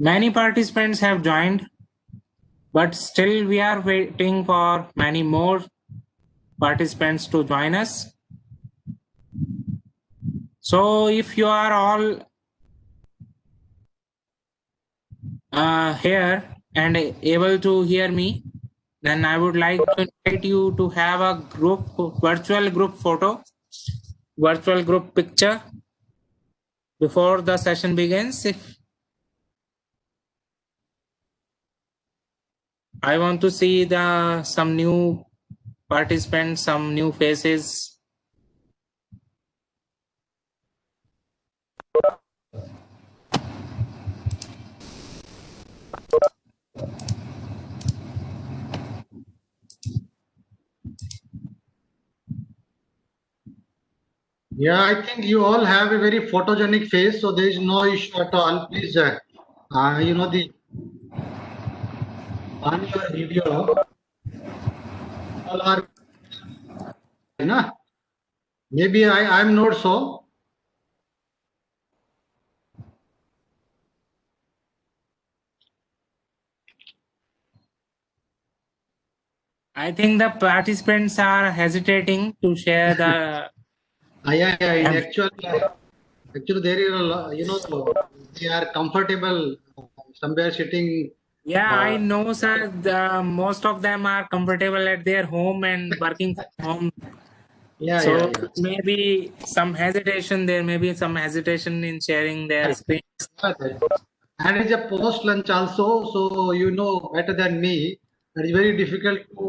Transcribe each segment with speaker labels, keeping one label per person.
Speaker 1: Many participants have joined, but still we are waiting for many more participants to join us. So if you are all here and able to hear me, then I would like to invite you to have a virtual group photo, virtual group picture before the session begins. If I want to see some new participants, some new faces.
Speaker 2: Yeah, I think you all have a very photogenic face, so there is no issue at all. Please, you know, the on your video, all are, na? Maybe I'm not so.
Speaker 1: I think the participants are hesitating to share the.
Speaker 2: Yeah, in actually, there is a you know, they are comfortable somewhere sitting.
Speaker 1: Yeah, I know, sir. Most of them are comfortable at their home and working from home. So
Speaker 2: Yeah.
Speaker 1: maybe some hesitation. There may be some hesitation in sharing their
Speaker 2: Right.
Speaker 1: screen.
Speaker 2: Right. And it's a post lunch also, so you know better than me. It's very difficult to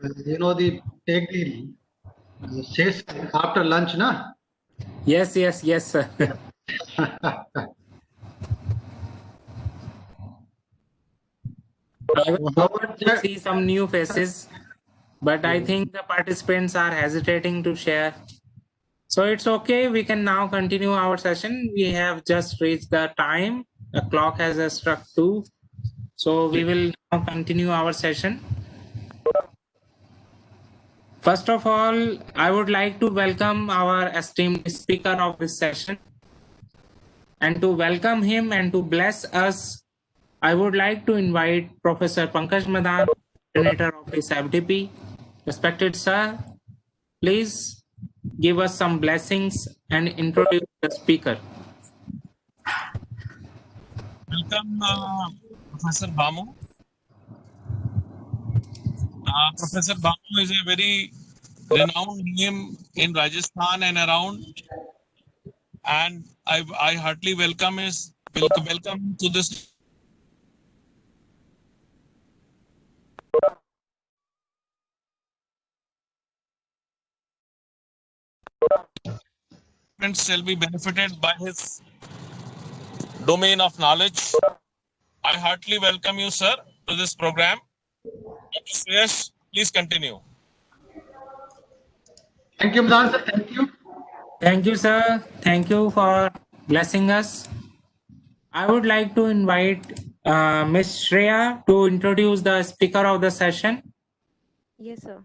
Speaker 2: the take the sales after lunch, na?
Speaker 1: Yes, sir. I was
Speaker 2: How
Speaker 1: glad
Speaker 2: about
Speaker 1: to
Speaker 2: that?
Speaker 1: see some new faces, but I think the participants are hesitating to share. So it's okay. We can now continue our session. We have just reached the time. The clock has struck 2. So we will now continue our session. First of all, I would like to welcome our esteemed speaker of this session. And to welcome him and to bless us, I would like to invite Professor Pankaj Madan, coordinator of this FDP. Respected sir, please give us some blessings and introduce the speaker.
Speaker 3: Welcome, Professor Bamu. Professor Bamu is a very renowned name in Rajasthan and around, and I heartily welcome to this. Shall be benefited by his domain of knowledge. I heartily welcome you, sir, to this program. Dr. Suyash, please continue.
Speaker 2: Thank you, Madan sir. Thank you.
Speaker 1: Thank you, sir. Thank you for blessing us. I would like to invite Ms. Shreya to introduce the speaker of the session.
Speaker 4: Yes, sir.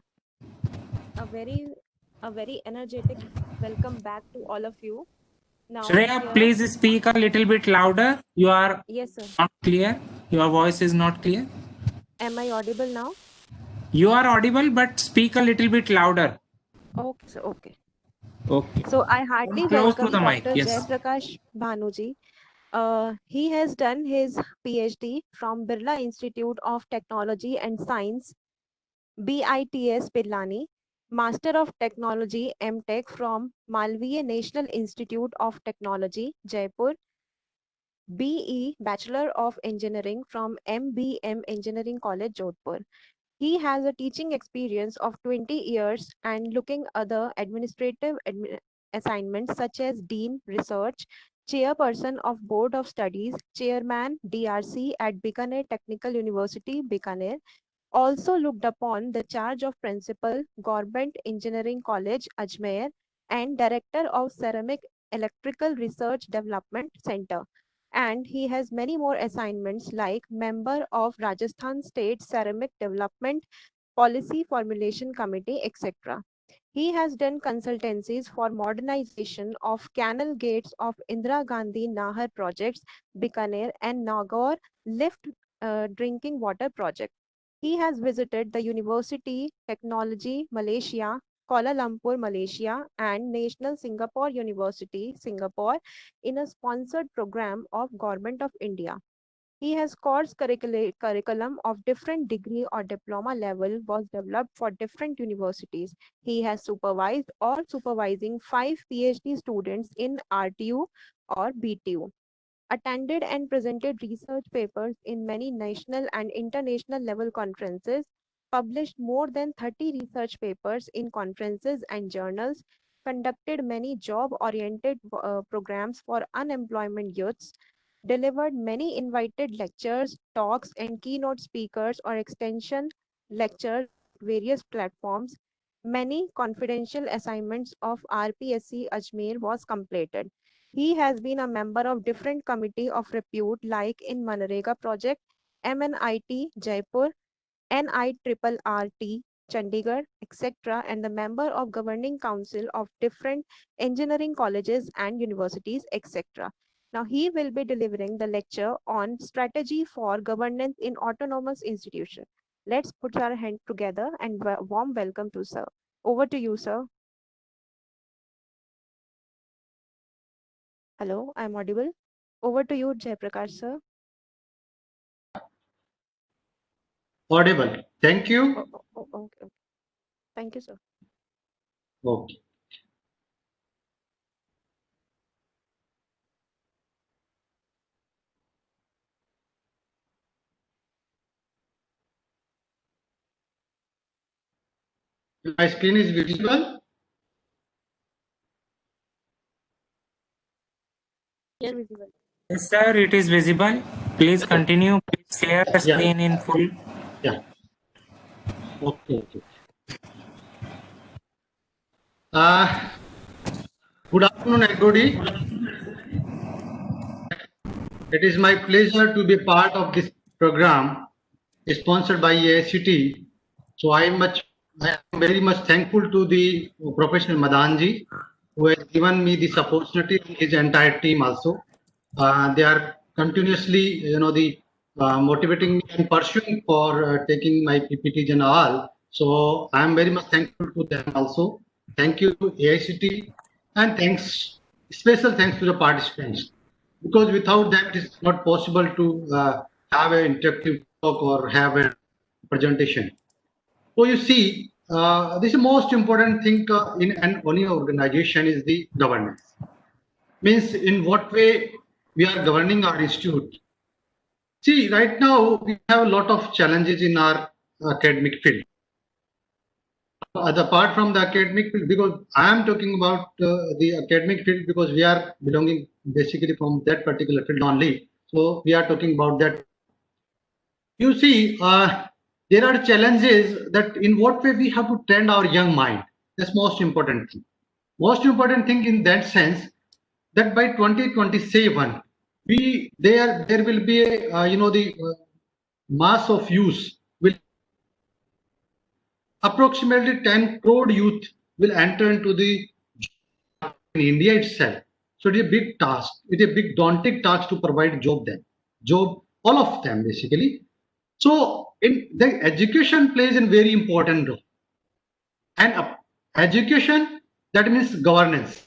Speaker 4: A very energetic welcome back to all of you. Now
Speaker 1: Shreya,
Speaker 4: here,
Speaker 1: please speak a little bit louder. You are
Speaker 4: yes, sir.
Speaker 1: not clear. Your voice is not clear.
Speaker 4: Am I audible now?
Speaker 1: You are audible, but speak a little bit louder.
Speaker 4: Okay, sir. Okay.
Speaker 1: Okay.
Speaker 4: So I heartily
Speaker 1: Come close to
Speaker 4: welcome
Speaker 1: the mic.
Speaker 4: Dr.
Speaker 1: Yes.
Speaker 4: Jayaprakash Bhanuji. He has done his PhD from Birla Institute of Technology and Science, BITS Pilani, Master of Technology MTech from Malviya National Institute of Technology, Jaipur, BE Bachelor of Engineering from MBM Engineering College, Jodhpur. He has a teaching experience of 20 years and looking other administrative assignments such as Dean Research, Chairperson of Board of Studies, Chairman DRC at Bikaner Technical University, Bikaner. Also looked upon the charge of Principal, Government Engineering College, Ajmer, and Director of Ceramic Electrical Research Development Center. And he has many more assignments like member of Rajasthan State Ceramic Development Policy Formulation Committee, etc. He has done consultancies for modernization of canal gates of Indira Gandhi Nahar projects, Bikaner, and Nagaur lift drinking water project. He has visited the University Technology Malaysia, Kuala Lumpur, Malaysia, and National Singapore University, Singapore, in a sponsored program of Government of India. He has course curriculum of different degree or diploma level was developed for different universities. He has supervised or supervising 5 PhD students in RTU or BTU. Attended and presented research papers in many national and international level conferences, published more than 30 research papers in conferences and journals, conducted many job-oriented programs for unemployment youths, delivered many invited lectures, talks, and keynote speakers or extension lectures at various platforms. Many confidential assignments of RPSC Ajmer was completed. He has been a member of different committee of repute like in Manrega project, MNIT Jaipur, NIRRT Chandigarh, etc., and the member of governing council of different engineering colleges and universities, etc. Now he will be delivering the lecture on strategy for governance in autonomous institution. Let's put our hand together and warm welcome to sir. Over to you, sir. Hello, I'm audible. Over to you, Jaiprakash, sir.
Speaker 2: Audible. Thank you.
Speaker 4: Okay. Thank you, sir.
Speaker 2: Okay. My screen is visible.
Speaker 4: Yes, visible.
Speaker 1: Yes, sir, it is visible. Please continue. Please share the
Speaker 2: Yeah.
Speaker 1: screen in full.
Speaker 2: Yeah. Okay. Good afternoon, everybody. It is my pleasure to be part of this program sponsored by AICT. So I am very much thankful to the Professor Madanji, who has given me this opportunity, and his entire team also. They are continuously, motivating me and pursuing for taking my PPTs and all. So I am very much thankful to them also. Thank you to AICT, and special thanks to the participants, because without them it is not possible to have an interactive talk or have a presentation. So you see, this is the most important thing in any organization is the governance. Means in what way we are governing our institute. See, right now we have a lot of challenges in our academic field. Apart from the academic field, because I am talking about the academic field because we are belonging basically from that particular field only. So we are talking about that. You see, there are challenges that in what way we have to train our young mind. That's most important thing. Most important thing in that sense that by 2027 there will be a, the mass of youth will approximately 10 crore youth will enter into the in India itself. So it is a big task. It is a big daunting task to provide job all of them basically. So in the education plays a very important role, and education, that means governance.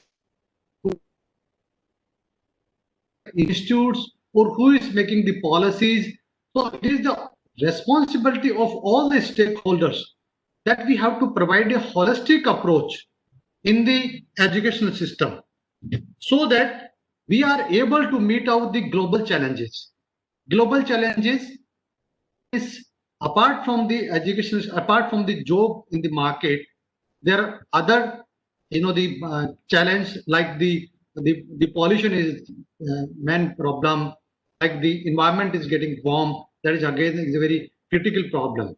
Speaker 2: Institutes or who is making the policies. So it is the responsibility of all the stakeholders that we have to provide a holistic approach in the educational system so that we are able to meet out the global challenges. Global challenges is apart from the education, apart from the job in the market, there are other, the challenge like the the pollution is main problem. Like the environment is getting warm. That is again is a very critical problem.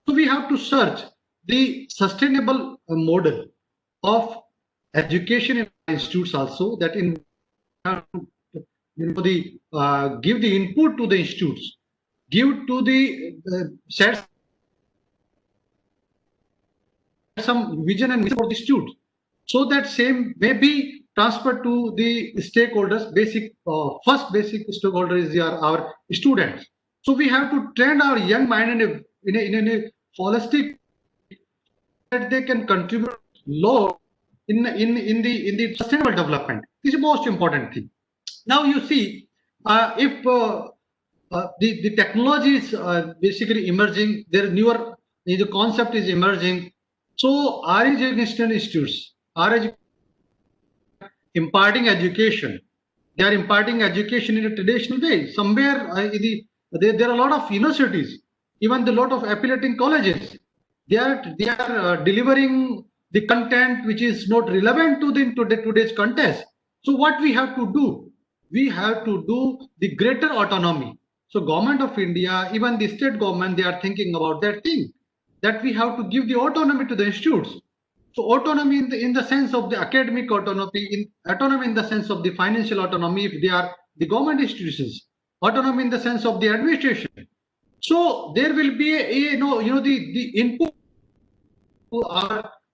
Speaker 2: So we have to search the sustainable model of education in institutes also, that in the give the input to the institutes, give to the set some vision and mission for the students, so that same may be transferred to the stakeholders. First basic stakeholder is our students. So we have to train our young mind in a holistic, that they can contribute low in the sustainable development. This is the most important thing. Now you see, if the technology is basically emerging, there newer the concept is emerging. So our educational institutes are imparting education. They are imparting education in a traditional way. Somewhere there are a lot of universities, even the lot of affiliating colleges. They are delivering the content which is not relevant to today's context. So what we have to do? We have to do the greater autonomy. So Government of India, even the state government, they are thinking about that thing, that we have to give the autonomy to the institutes. So autonomy in the sense of the academic autonomy, autonomy in the sense of the financial autonomy if they are the government institutions, autonomy in the sense of the administration. So there will be the input to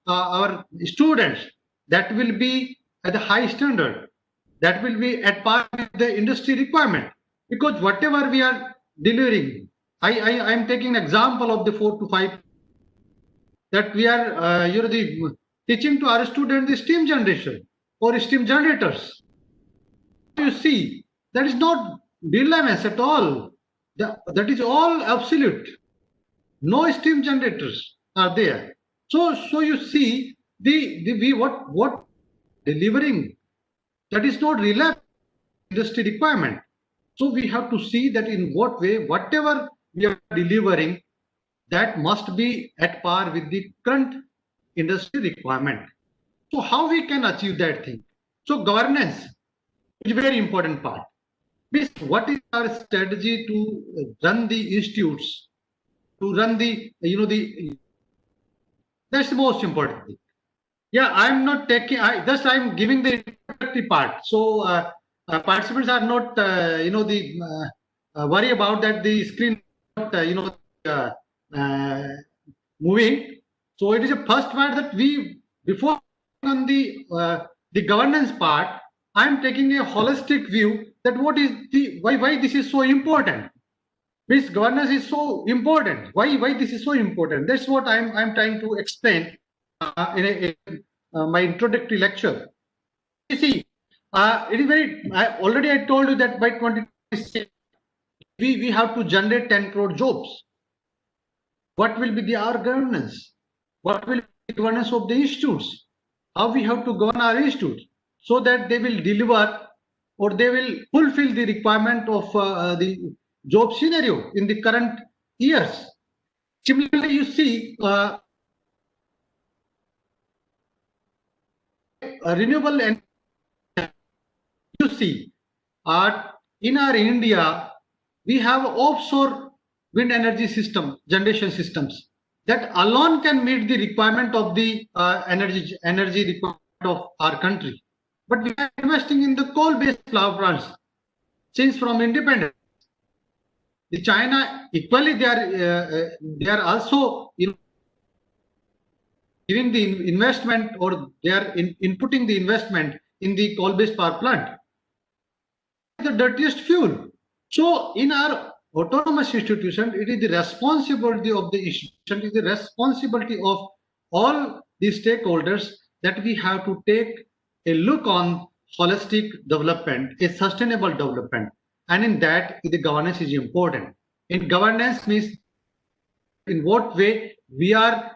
Speaker 2: our students, that will be at a high standard, that will be at par with the industry requirement, because whatever we are delivering, I am taking an example of the 4 to 5 that we are teaching to our students the steam generation or steam generators. You see, that is not dilemmas at all. That is all absolute. No steam generators are there. So you see, what delivering, that is not relevant industry requirement. So we have to see that in what way whatever we are delivering, that must be at par with the current industry requirement. So how we can achieve that thing? So governance is a very important part. What is our strategy to run the institutes, to run the that's the most important thing. Yeah, I'm not taking. I'm giving the introductory part. So participants are not worry about that the screen moving. So it is a first part that we, before on the governance part, I'm taking a holistic view that what is the why this is so important. This governance is so important. Why this is so important? That's what I'm trying to explain in my introductory lecture. You see, it is very. Already I told you that by 2026 we have to generate 10 crore jobs. What will be our governance? What will be the governance of the institutes? How we have to govern our institutes so that they will deliver or they will fulfill the requirement of the job scenario in the current years. Similarly, you see renewable energy. You see, in our India, we have offshore wind energy system, generation systems that alone can meet the requirement of the energy requirement of our country. But we are investing in the coal-based power plants since from independence. The China equally they are also giving the investment, or they are inputting the investment in the coal-based power plant. The dirtiest fuel. So in our autonomous institution, it is the responsibility of the institution, it is the responsibility of all the stakeholders that we have to take a look on holistic development, a sustainable development. And in that, the governance is important. In governance means in what way we are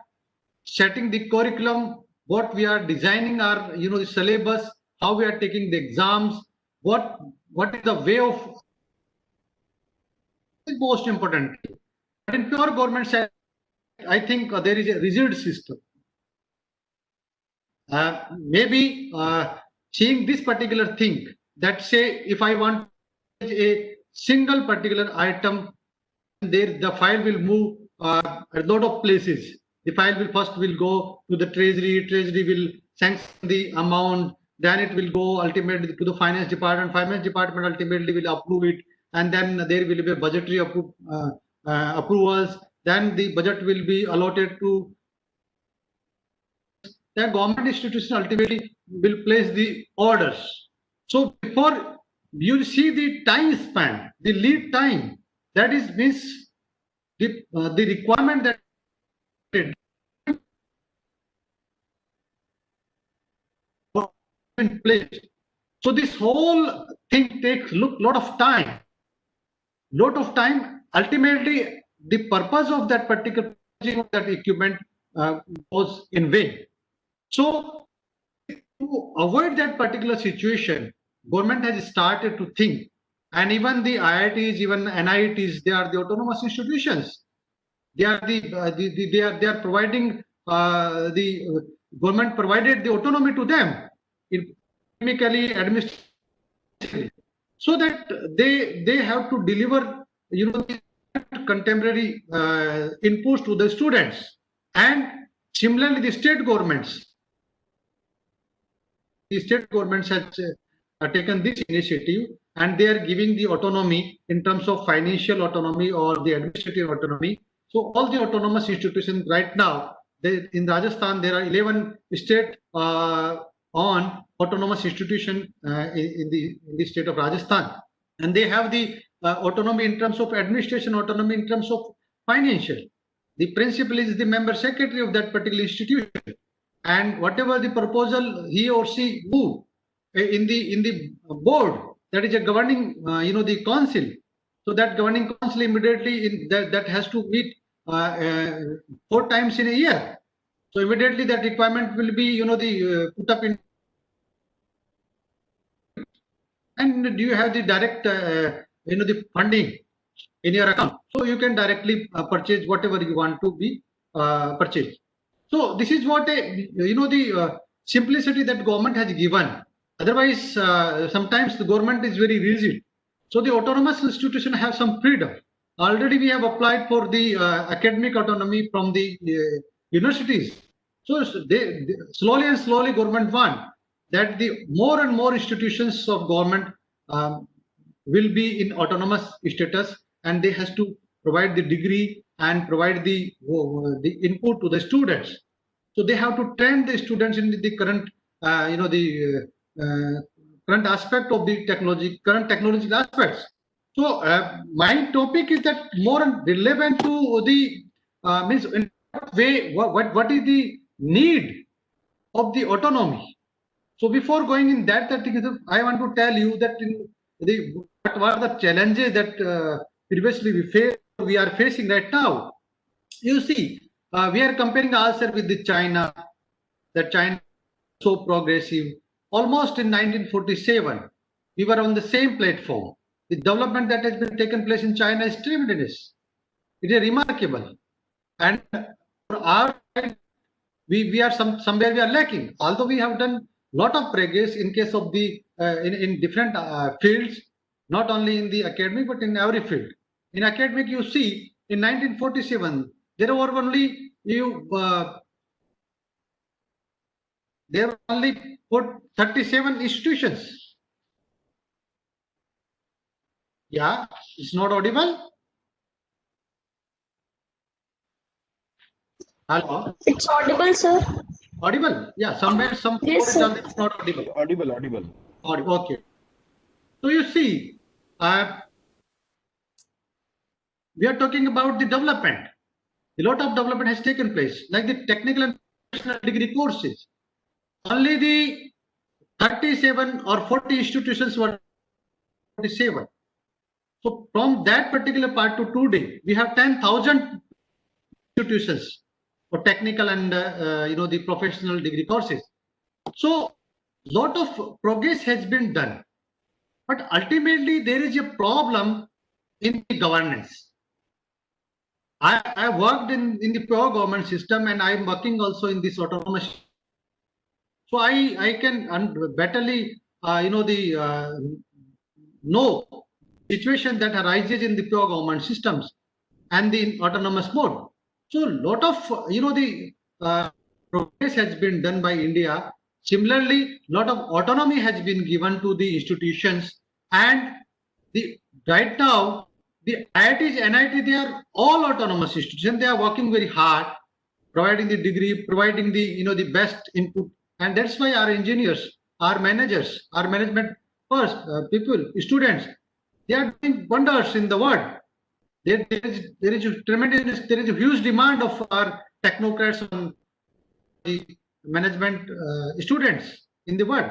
Speaker 2: setting the curriculum, what we are designing our the syllabus, how we are taking the exams, what is the way of the most important. But in pure government sector, I think there is a rigid system. Maybe seeing this particular thing, that say if I want a single particular item, there the file will move a lot of places. The file will first go to the treasury will sanction the amount, then it will go ultimately to the finance department ultimately will approve it, and then there will be budgetary approvals, then the budget will be allotted to the government institution, ultimately will place the orders. So before you see the time span, the lead time, that is means the requirement that in place. So this whole thing takes lot of time. Ultimately, the purpose of that particular of that equipment goes in vain. So to avoid that particular situation, government has started to think, and even the IITs, even NITs, they are the autonomous institutions. They are they are providing the government provided the autonomy to them, economically, administratively, so that they have to deliver, you know, contemporary inputs to the students. And similarly, the state governments have taken this initiative, and they are giving the autonomy in terms of financial autonomy or the administrative autonomy. So all the autonomous institutions right now, in Rajasthan, there are 11 state on autonomous institution in the state of Rajasthan, and they have the autonomy in terms of administration, autonomy in terms of financial. The principal is the member secretary of that particular institution, and whatever the proposal he or she move in the board, that is a governing the council. So that governing council immediately that has to meet 4 times in a year. So immediately that requirement will be put up in, and do you have the direct the funding in your account, so you can directly purchase whatever you want to be purchased. So this is what the simplicity that government has given. Otherwise, sometimes the government is very rigid. So the autonomous institution have some freedom. Already we have applied for the academic autonomy from the universities. So they slowly and slowly government want that the more and more institutions of government will be in autonomous status, and they has to provide the degree and provide the input to the students. So they have to train the students in the current current aspect of the technology, current technological aspects. So my topic is that more relevant to the means in what way, what is the need of the autonomy. So before going in that, I want to tell you that what are the challenges that previously we are facing right now. You see, we are comparing ourselves with the China. That China is so progressive. Almost in 1947, we were on the same platform. The development that has been taken place in China is tremendous. It is remarkable. And for our side, we are somewhere we are lacking. Although we have done lot of progress in case of the in different fields, not only in the academic but in every field. In academic, you see, in 1947 there were only there were only 37 institutions. Yeah, it's not audible. Hello.
Speaker 5: It's audible, sir.
Speaker 2: Audible? Yeah, somewhere some
Speaker 5: Yes, sir.
Speaker 2: it's not audible.
Speaker 6: Audible.
Speaker 2: Audible. Okay. So you see, we are talking about the development. A lot of development has taken place, like the technical and professional degree courses. Only the 37 or 40 institutions were 47. So from that particular part to today, we have 10,000 institutions for technical and the professional degree courses. So lot of progress has been done, but ultimately there is a problem in the governance. I worked in the pure government system, and I am working also in this autonomous. So I can betterly know situation that arises in the pure government systems and the autonomous mode. So lot of the progress has been done by India. Similarly, lot of autonomy has been given to the institutions, and the right now the IITs, NIT, they are all autonomous institutions. They are working very hard, providing the degree, providing the the best input, and that's why our engineers, our managers, our management first people, students, they are doing wonders in the world. There is a tremendous, there is a huge demand of our technocrats and the management students in the world.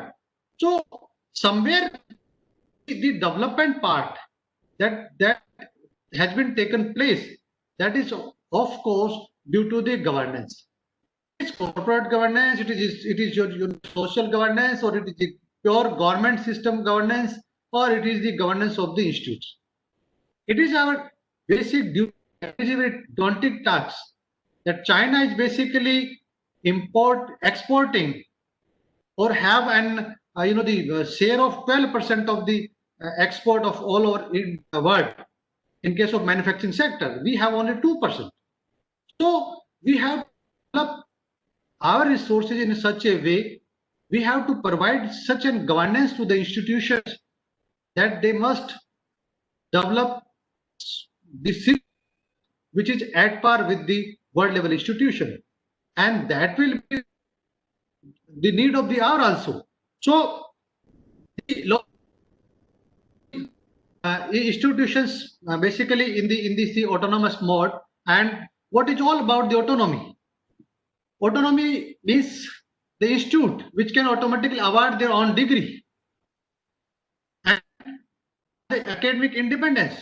Speaker 2: So somewhere the development part that has been taken place, that is of course due to the governance. It's corporate governance, it is your social governance, or it is the pure government system governance, or it is the governance of the institutes. It is our basic duty, it is a very daunting task that China is basically exporting, or have an the share of 12% of the export of all over in the world. In case of manufacturing sector, we have only 2%. So we have developed our resources in such a way, we have to provide such a governance to the institutions that they must develop the system which is at par with the world level institution, and that will be the need of the hour also. So the institutions basically in the autonomous mode. And what is all about the autonomy? Autonomy means the institute which can automatically award their own degree, and the academic independence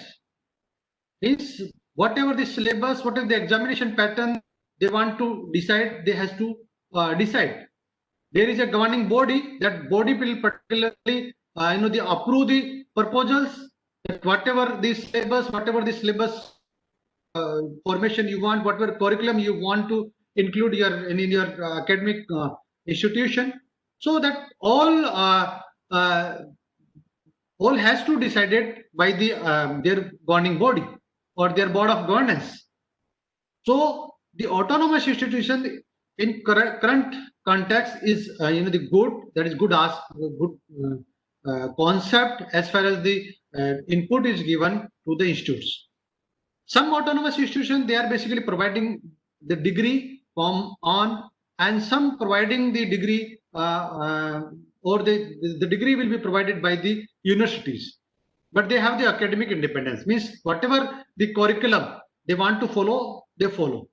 Speaker 2: means whatever the syllabus, whatever the examination pattern they want to decide, they has to decide. There is a governing body, that body will particularly they approve the proposals, that whatever the syllabus formation you want, whatever curriculum you want to include in your academic institution, so that all has to decided by the their governing body or their board of governance. So the autonomous institution in current context is the good, that is good as good concept as far as the input is given to the institutes. Some autonomous institutions, they are basically providing the degree from on, and some providing the degree or the degree will be provided by the universities, but they have the academic independence, means whatever the curriculum they want to follow, they follow.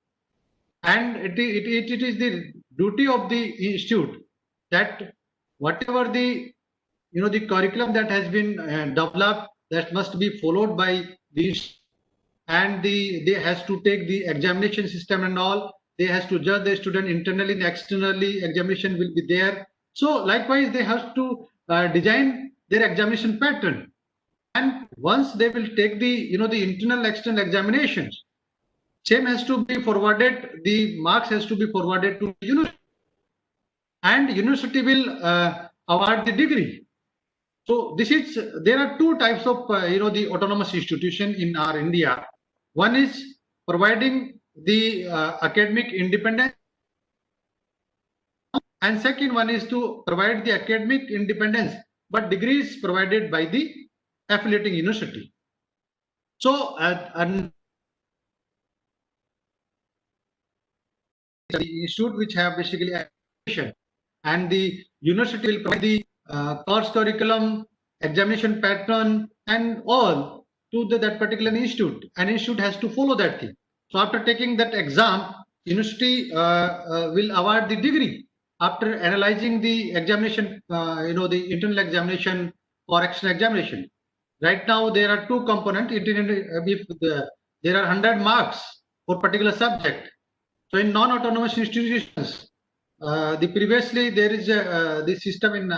Speaker 2: And it is the duty of the institute that whatever the the curriculum that has been developed, that must be followed by these, and they has to take the examination system and all, they has to judge the student internally and externally, examination will be there. So likewise they have to design their examination pattern, and once they will take the the internal external examinations, same has to be forwarded, the marks has to be forwarded to the university, and university will award the degree. So this is, there are two types of the autonomous institution in our India. One is providing the academic independence, and second one is to provide the academic independence but degrees provided by the affiliating university. So the institute which have basically affiliation, and the university will provide the course curriculum, examination pattern and all to that particular institute, and institute has to follow that thing. So after taking that exam, university will award the degree after analyzing the examination, the internal examination or external examination. Right now there are two components. There are 100 marks for particular subject. So in non-autonomous institutions, the previously there is a this system in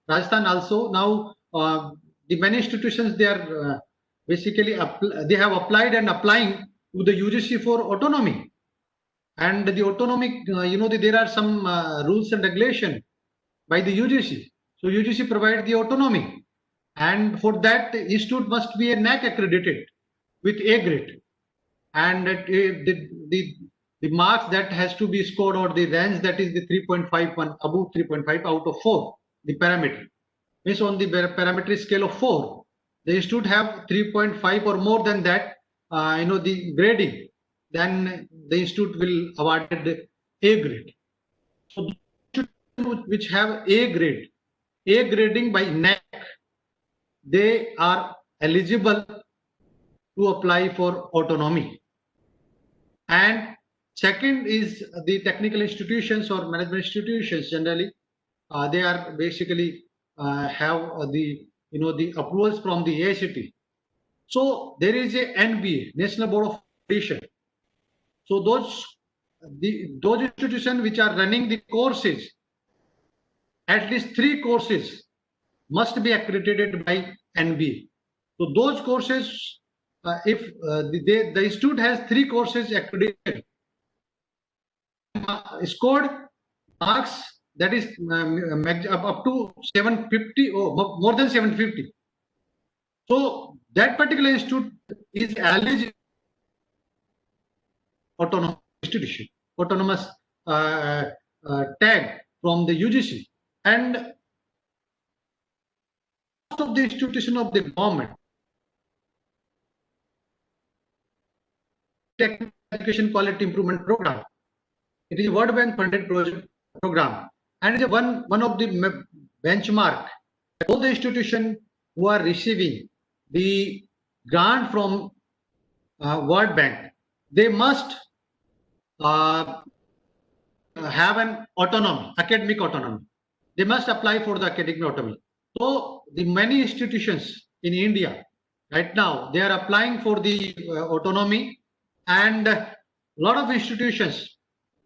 Speaker 2: Rajasthan also. Now the many institutions, they are basically they have applied and applying to the UGC for autonomy, and the autonomic there are some rules and regulation by the UGC. So UGC provides the autonomy, and for that the institute must be a NAC accredited with A grade, and the marks that has to be scored, or the range, that is the 3.51, above 3.5 out of 4, the parameter. Means on the parametric scale of 4, the institute have 3.5 or more than that, the grading, then the institute will awarded A grade. So the institute which have A grade, A grading by NAC, they are eligible to apply for autonomy. And second is the technical institutions or management institutions generally, they are basically have the approvals from the AICTE. So there is a NBA, National Board of Accreditation. So those institutions which are running the courses, at least 3 courses must be accredited by NBA. So those courses, if the institute has 3 courses accredited, scored marks, that is up to 750 or more than 750. So that particular institute is eligible autonomous institution, autonomous tag from the UGC. And most of the institution of the government, Technical Education Quality Improvement Program, it is a World Bank funded project program, and it is one of the benchmark. All the institutions who are receiving the grant from World Bank, they must have an autonomy, academic autonomy. They must apply for the academic autonomy. So the many institutions in India right now, they are applying for the autonomy, and a lot of institutions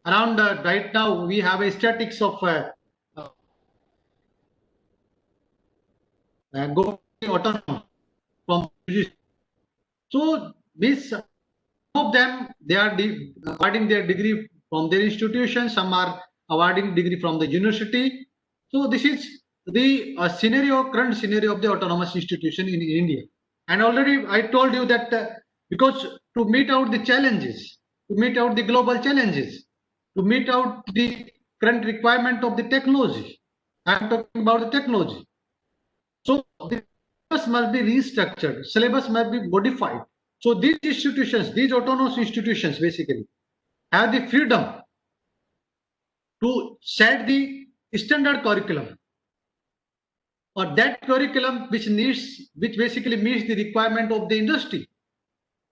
Speaker 2: around right now we have a statistics of going autonomy from UGC. So this, some of them, they are awarding their degree from their institution, some are awarding degree from the university. So this is the current scenario of the autonomous institution in India. And already I told you that because to meet out the challenges, to meet out the global challenges, to meet out the current requirement of the technology, I am talking about the technology. So the syllabus must be restructured, syllabus must be modified. So these institutions, these autonomous institutions basically have the freedom to set the standard curriculum, or that curriculum which basically meets the requirement of the industry.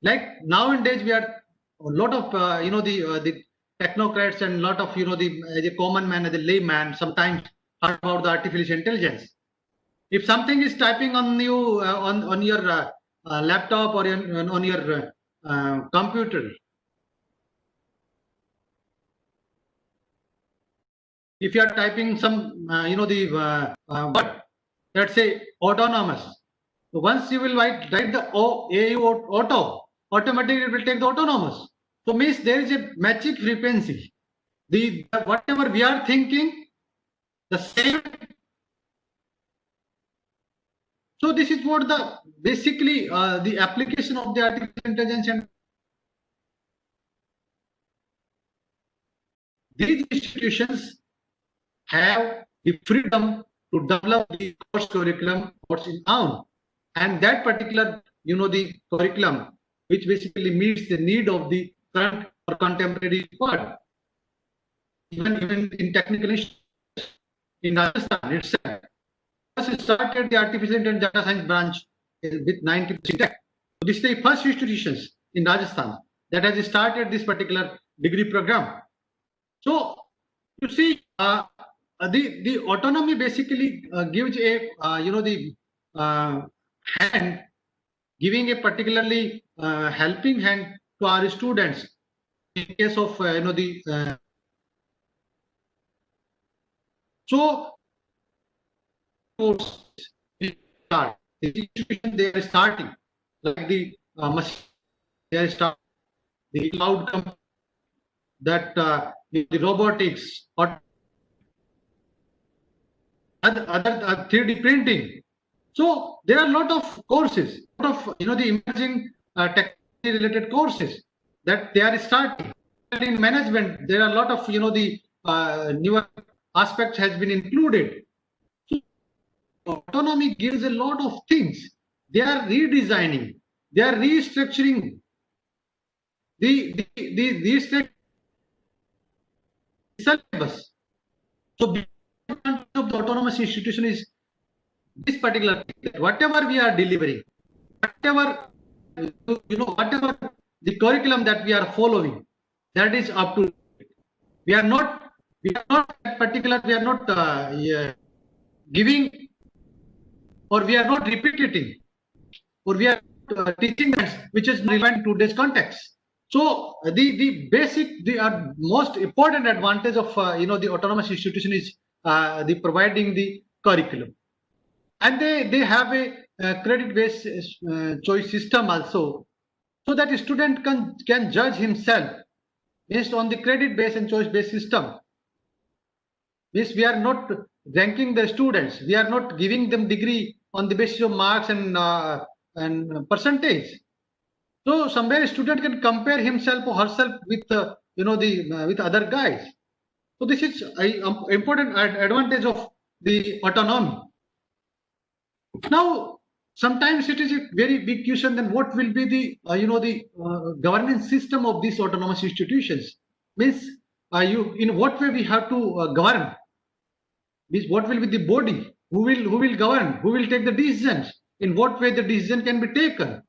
Speaker 2: Like nowadays we are a lot of the technocrats and lot of the common man, the layman sometimes heard about the artificial intelligence. If something is typing on you on your laptop or on your computer, if you are typing some word, let's say autonomous, so once you will write the AU auto, automatically it will take the autonomous. So means there is a magic frequency. The whatever we are thinking, the same. So this is what the basically the application of the artificial intelligence, and these institutions have the freedom to develop the course curriculum what's in own, and that particular the curriculum which basically meets the need of the current or contemporary world. Even in technical institutions in Rajasthan itself, first started the artificial intelligence data science branch with 90% tech. So this is the first institutions in Rajasthan that has started this particular degree program. So you see, the autonomy basically gives a hand, giving a particularly helping hand to our students in case of so course start the institution they are starting, like the they are starting the cloud that the robotics or other 3D printing. So there are a lot of courses, lot of the emerging technology related courses that they are starting. In management, there are a lot of the newer aspects has been included. So autonomy gives a lot of things. They are redesigning, they are restructuring the syllabus. So the of the autonomous institution is this particular thing, whatever we are delivering, whatever whatever the curriculum that we are following, that is up to. We are not that particular. We are not giving, or we are not repeating, or we are teaching that which is relevant to today's context. So the basic, the most important advantage of the autonomous institution is the providing the curriculum, and they have a credit based choice system also, so that a student can judge himself based on the credit based and choice based system. Means we are not ranking the students, we are not giving them degree on the basis of marks and percentage. So somewhere a student can compare himself or herself with with other guys. So this is a important advantage of the autonomy. Now, sometimes it is a very big question. Then what will be the governance system of these autonomous institutions? Means in what way we have to govern? Means what will be the body? Who will govern? Who will take the decisions? In what way the decision can be taken?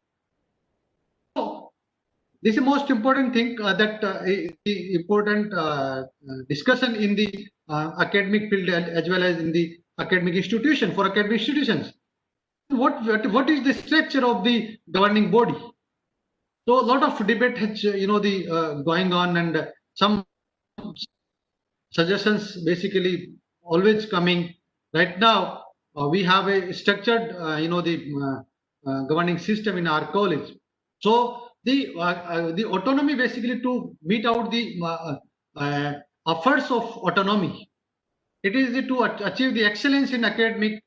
Speaker 2: So this is the most important thing that the important discussion in the academic field as well as in the academic institution for academic institutions. What is the structure of the governing body? So a lot of debate has going on, and some suggestions basically always coming. Right now we have a structured governing system in our college. So the autonomy basically to meet out the efforts of autonomy. It is to achieve the excellence in academic,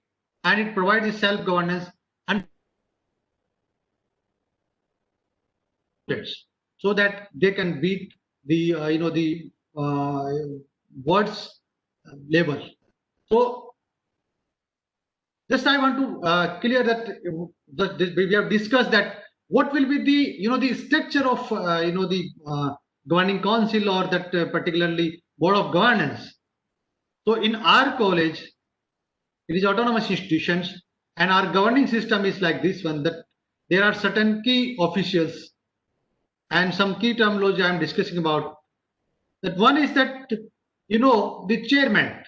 Speaker 2: and it provides the self-governance and so that they can beat the words level. So just I want to clear that we have discussed that what will be the the structure of the governing council or that particularly board of governance. So in our college, it is autonomous institutions, and our governing system is like this one, that there are certain key officials and some key terminology I am discussing about. That one is that the chairman.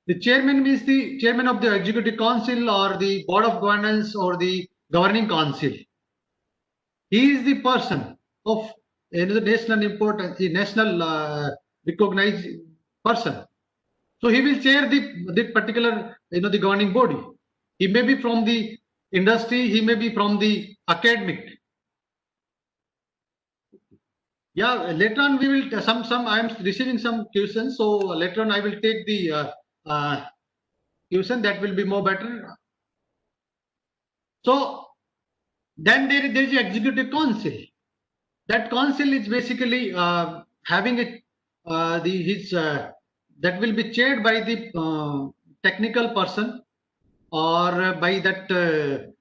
Speaker 2: The chairman means the chairman of the executive council or the board of governance or the governing council. He is the person of the national importance, the national recognized person. So he will chair the particular the governing body. He may be from the industry, he may be from the academic. Yeah, later on we will some I am receiving some questions, so later on I will take the question, that will be more better. So then there is the executive council. That council is basically having a that will be chaired by the technical person, or by that the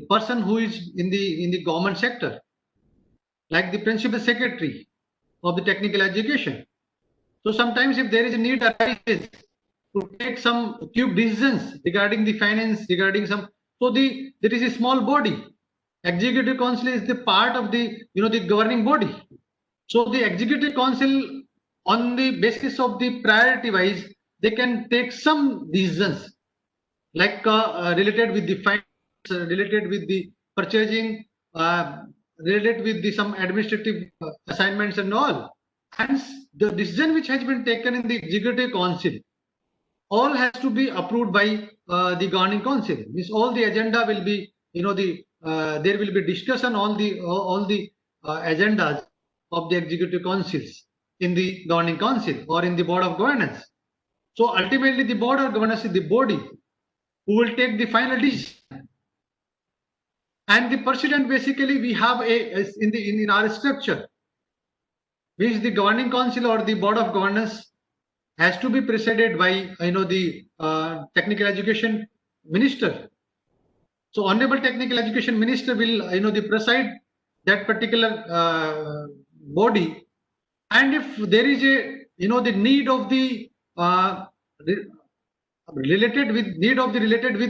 Speaker 2: person who is in the government sector, like the principal secretary of the technical education. So sometimes if there is a need arises to take some quick decisions regarding the finance, regarding some, so there is a small body. Executive council is the part of the the governing body. So the executive council, on the basis of the priority wise, they can take some decisions like related with the finance, related with the purchasing, related with the some administrative assignments and all. Hence, the decision which has been taken in the executive council, all has to be approved by the governing council. Means all the agenda will be there will be discussion on all the agendas of the executive councils in the governing council or in the board of governance. So ultimately, the board of governors is the body who will take the final decision. And the president, basically, we have in our structure, which the governing council or the board of governors has to be presided by the technical education minister. So honorable technical education minister will the preside that particular body, and if there is a the need of the re- related with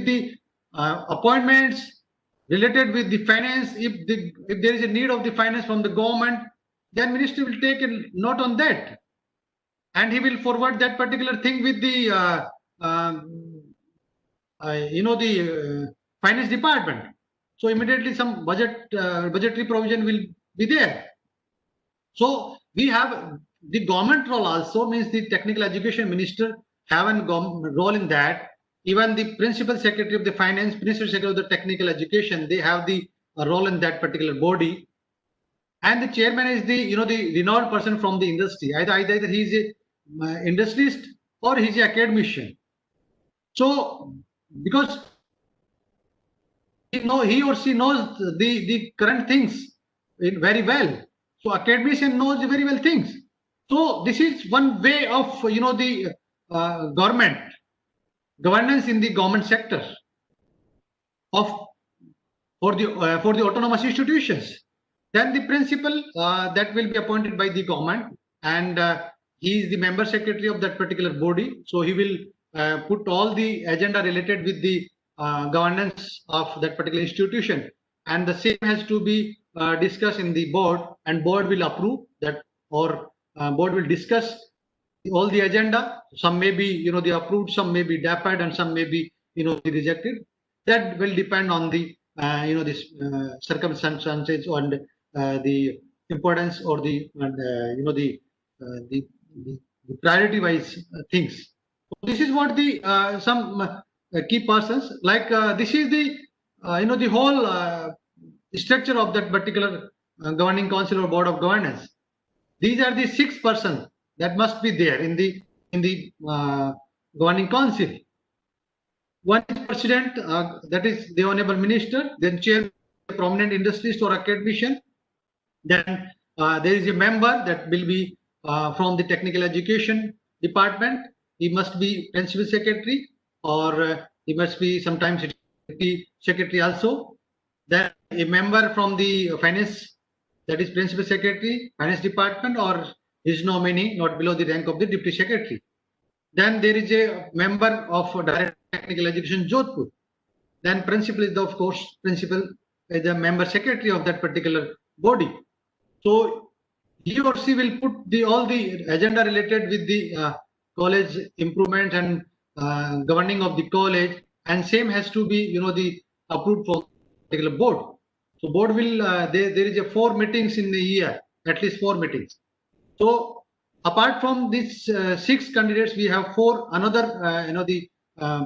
Speaker 2: the appointments, related with the finance, if there is a need of the finance from the government, then minister will take a note on that, and he will forward that particular thing with the the finance department. So immediately some budgetary provision will be there. So we have the government role also, means the technical education minister have a role in that. Even the principal secretary of the finance, principal secretary of the technical education, they have the role in that particular body. And the chairman is the the renowned person from the industry. Either he is a industrialist or he is a academician. So because he or she knows the current things very well. So academician knows very well things. So this is one way of the government governance in the government sector of for the autonomous institutions. Then the principal that will be appointed by the government, and he is the member secretary of that particular body. So he will put all the agenda related with the governance of that particular institution, and the same has to be discussed in the board, and board will approve that, or board will discuss all the agenda. Some may be the approved, some may be deferred, and some may be rejected. That will depend on the this circumstances and the importance, or the the, the priority wise things. So this is what the some key persons, like this is the the whole structure of that particular governing council or board of governance. These are the 6 persons that must be there in the governing council. One is president, that is the honorable minister. Then chair, prominent industrialist or academician. Then there is a member that will be from the technical education department. He must be principal secretary, or he must be sometimes secretary also. Then a member from the finance, that is principal secretary, finance department, or his nominee, not below the rank of the deputy secretary. Then there is a member of direct technical education Jodhpur. Then principal is of course principal is the member secretary of that particular body. So he or she will put all the agenda related with the college improvement and governing of the college, and same has to be the approved from particular board. So board will there is a 4 meetings in the year, at least 4 meetings. So apart from these 6 candidates, we have 4 another the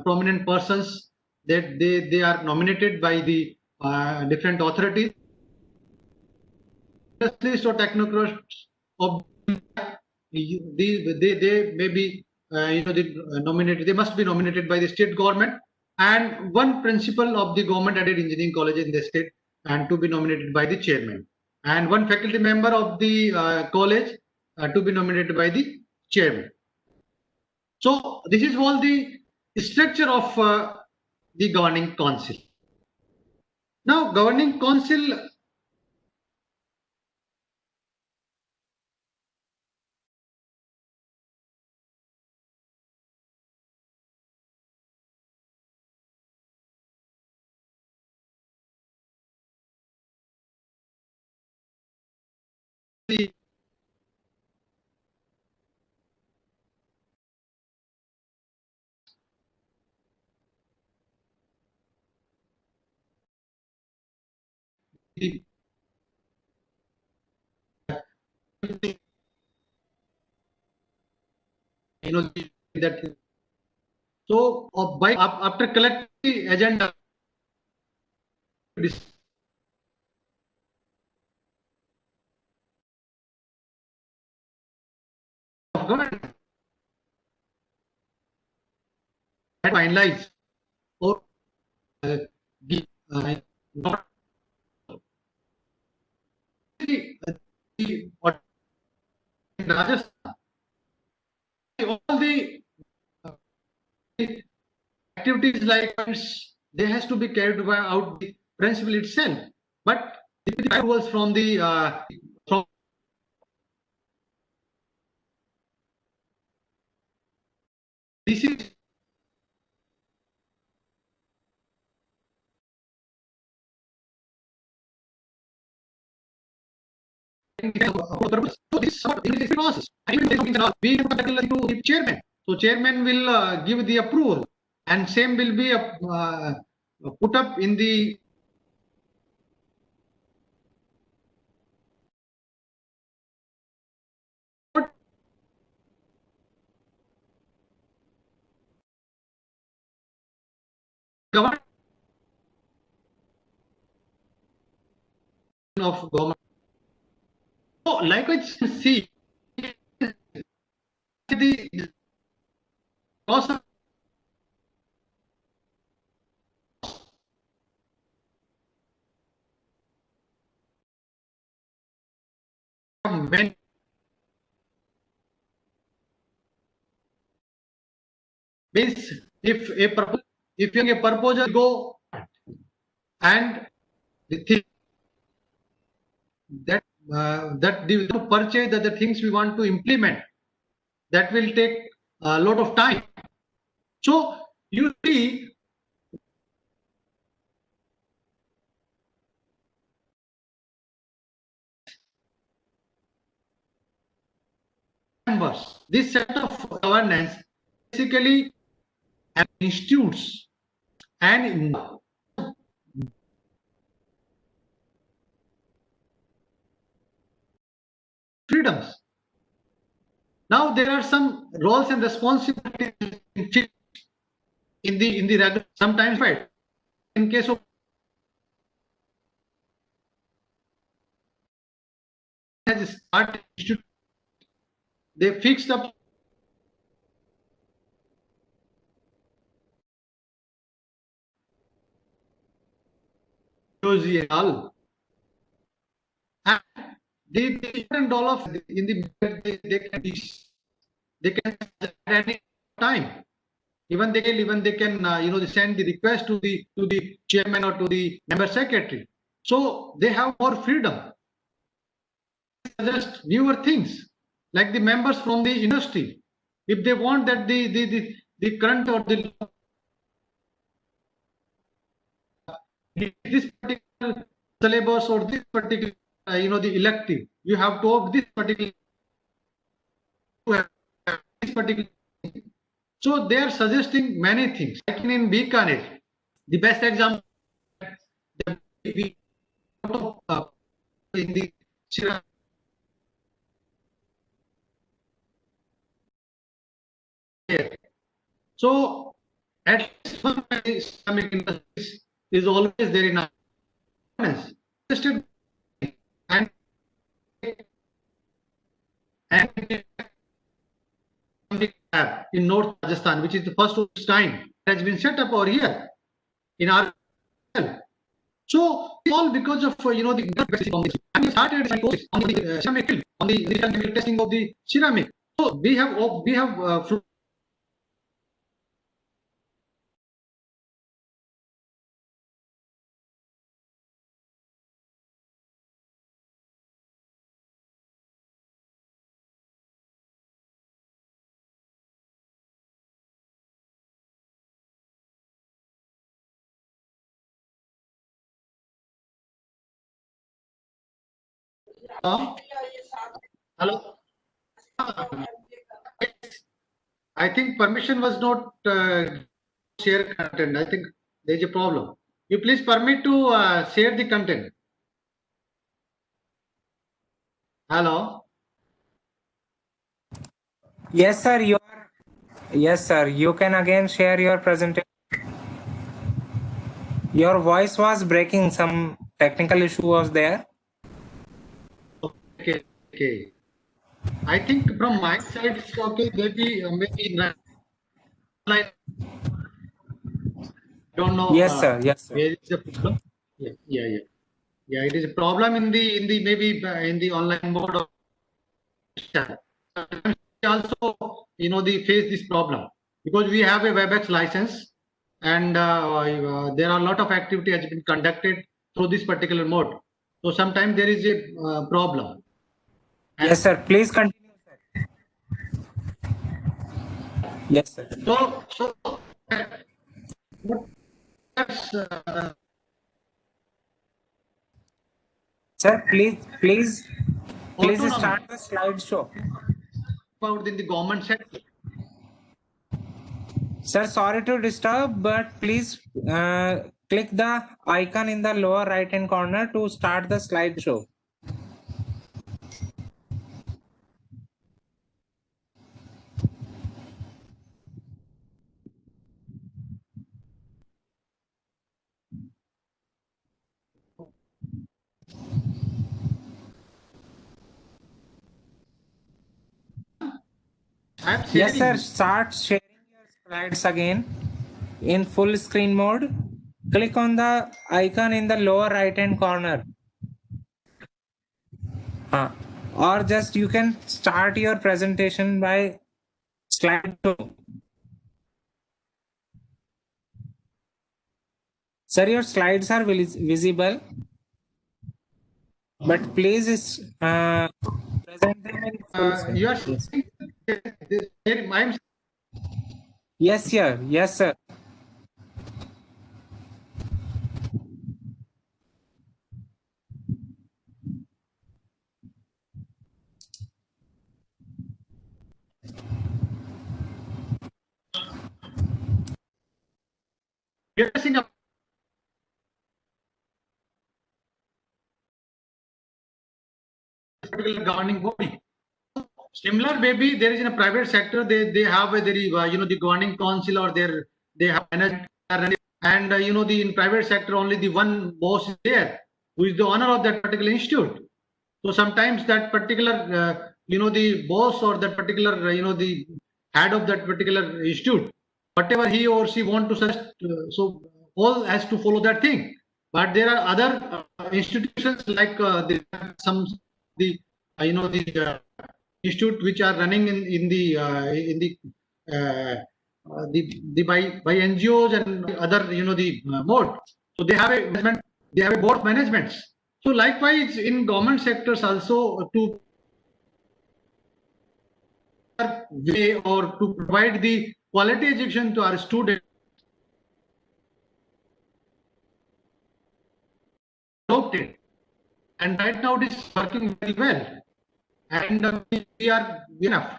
Speaker 2: prominent persons that they are nominated by the different authorities. Specialists or technocrats of they may be nominated. They must be nominated by the state government, and one principal of the government aided engineering college in the state, and to be nominated by the chairman, and one faculty member of the college to be nominated by the chairman. So this is all the structure of the governing council. Now, governing council that so by after collecting the agenda of government, finalized or not what in Rajasthan, all the activities like they has to be carried out the principle itself, but the approvals from the from this is so this sort of process. Even they cannot be to the chairman. So chairman will give the approval, and same will be put up in the government of government. So likewise, see the process when means if a proposal go and the thing that that the purchase that the things we want to implement, that will take a lot of time. So you see members, this set of governance basically institutes and freedoms. Now there are some roles and responsibilities in the regular, sometimes right. In case of has started, they fixed up and all. And the and all of in the they can at any time. Even they can send the request to the chairman or to the member secretary. So they have more freedom. Suggest newer things like the members from the industry, if they want that the current or the this particular syllabus or this particular the elective, you have to opt this particular so they are suggesting many things. Like in Bikaner, the best example we in the so at least Islamic industries is always there in awareness. And in North Rajasthan, which is the first of its kind, has been set up over here in our. So all because of the and we started on the ceramic on the testing of the ceramic. So we have hello. I think permission was not share content. I think there's a problem. You please permit to share the content. Hello.
Speaker 1: Yes, sir. Yes, sir. You can again share your presentation. Your voice was breaking. Some technical issue was there.
Speaker 2: Okay. Okay. I think from my side it's okay. Maybe Don't know
Speaker 1: Yes, sir. Yes, sir.
Speaker 2: where is the problem. Yeah. It is a problem in the maybe in the online mode of sometimes we also they face this problem because we have a WebEx license and there are a lot of activity has been conducted through this particular mode. So sometimes there is a problem.
Speaker 1: Yes, sir. Please continue, sir. Yes, sir.
Speaker 2: So what steps
Speaker 1: Sir, please
Speaker 2: autonomy
Speaker 1: start the slideshow.
Speaker 2: about in the government sector?
Speaker 1: Sir, sorry to disturb, but please click the icon in the lower right hand corner to start the slideshow.
Speaker 2: I am
Speaker 1: Yes, sir.
Speaker 2: sharing.
Speaker 1: Start sharing your slides again in full screen mode. Click on the icon in the lower right hand corner. Or just you can start your presentation by slideshow. Sir, your slides are visible, but please present them in full screen.
Speaker 2: You are
Speaker 1: Yes.
Speaker 2: sharing. I am
Speaker 1: Yes, sir. Yes, sir.
Speaker 2: discussing about this particular governing body. Similar, maybe there is in a private sector, they have a very the governing council or they have management and the in private sector only the one boss is there who is the owner of that particular institute. So sometimes that particular the boss or that particular the head of that particular institute, whatever he or she want to suggest, so all has to follow that thing. But there are other institutions like the the institute which are running uh, the by NGOs and other the mode. So they have a management, they have a board managements. So likewise in government sectors also to way or to provide the quality education to our students adopted. And right now it is working very well. And we are enough.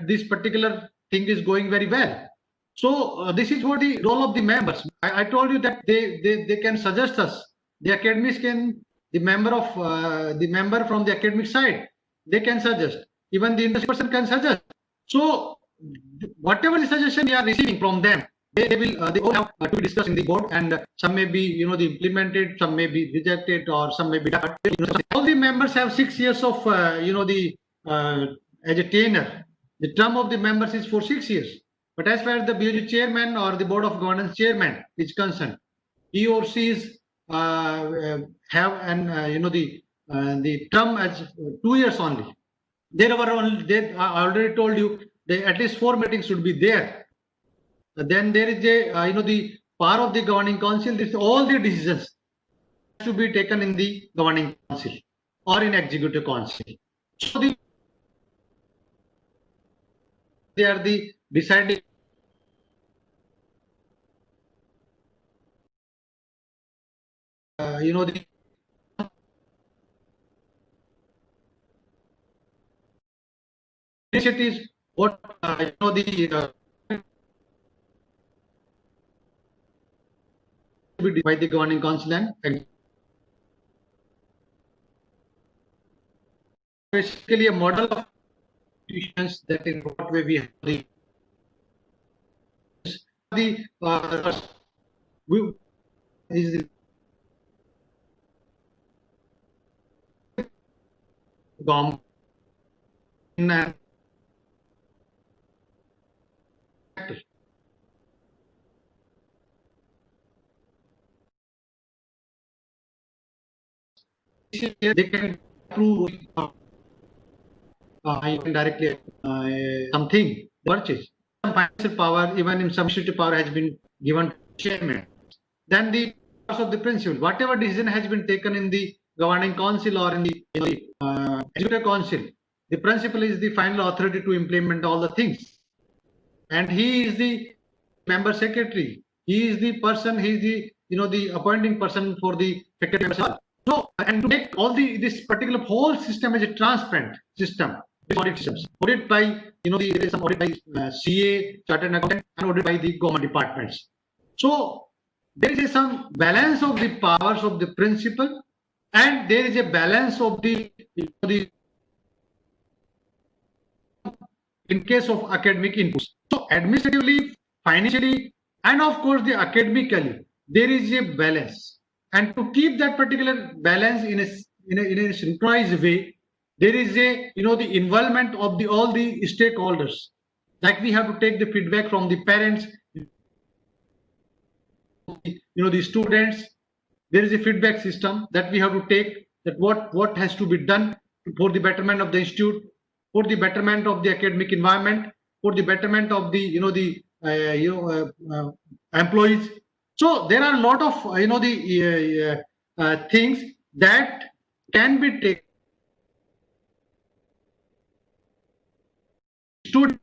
Speaker 2: This particular thing is going very well. So this is what the role of the members. I told you that they can suggest us. The academics can the member from the academic side they can suggest. Even the industry person can suggest. So whatever the suggestion we are receiving from them, they will they all have to be discussed in the board, and some may be the implemented, some may be rejected, or some may be done. All the members have 6 years of the as a tenure. The term of the members is for 6 years. But as far as the BOG chairman or the board of governance chairman is concerned, he or she is have an the term as 2 years only. There were only I already told you they, at least 4 meetings should be there. Then there is a the power of the governing council. This all the decisions to be taken in the governing council or in executive council. So they are the deciding. The initiatives what the by the governing council and basically a model of institutions that in what way we have the we is the government and they can approve directly something purchase. Some financial power, even in some administrative power, has been given to chairman. Then the powers of the principal, whatever decision has been taken in the governing council or in the executive council, the principal is the final authority to implement all the things, and he is the member secretary. He is the person. He is the the appointing person for the faculty members. So, and to make all this particular whole system as a transparent system, the audit systems, audited by there is some audit by CA, chartered accountant, and audited by the government departments. So there is some balance of the powers of the principal, and there is a balance of the in case of academic inputs. So administratively, financially, and of course the academically, there is a balance. And to keep that particular balance in a synchronized way, there is a the involvement of all the stakeholders. Like we have to take the feedback from the parents, the students. There is a feedback system that we have to take, that what has to be done for the betterment of the institute, for the betterment of the academic environment, for the betterment of the employees. So there are a lot of things that can be taken students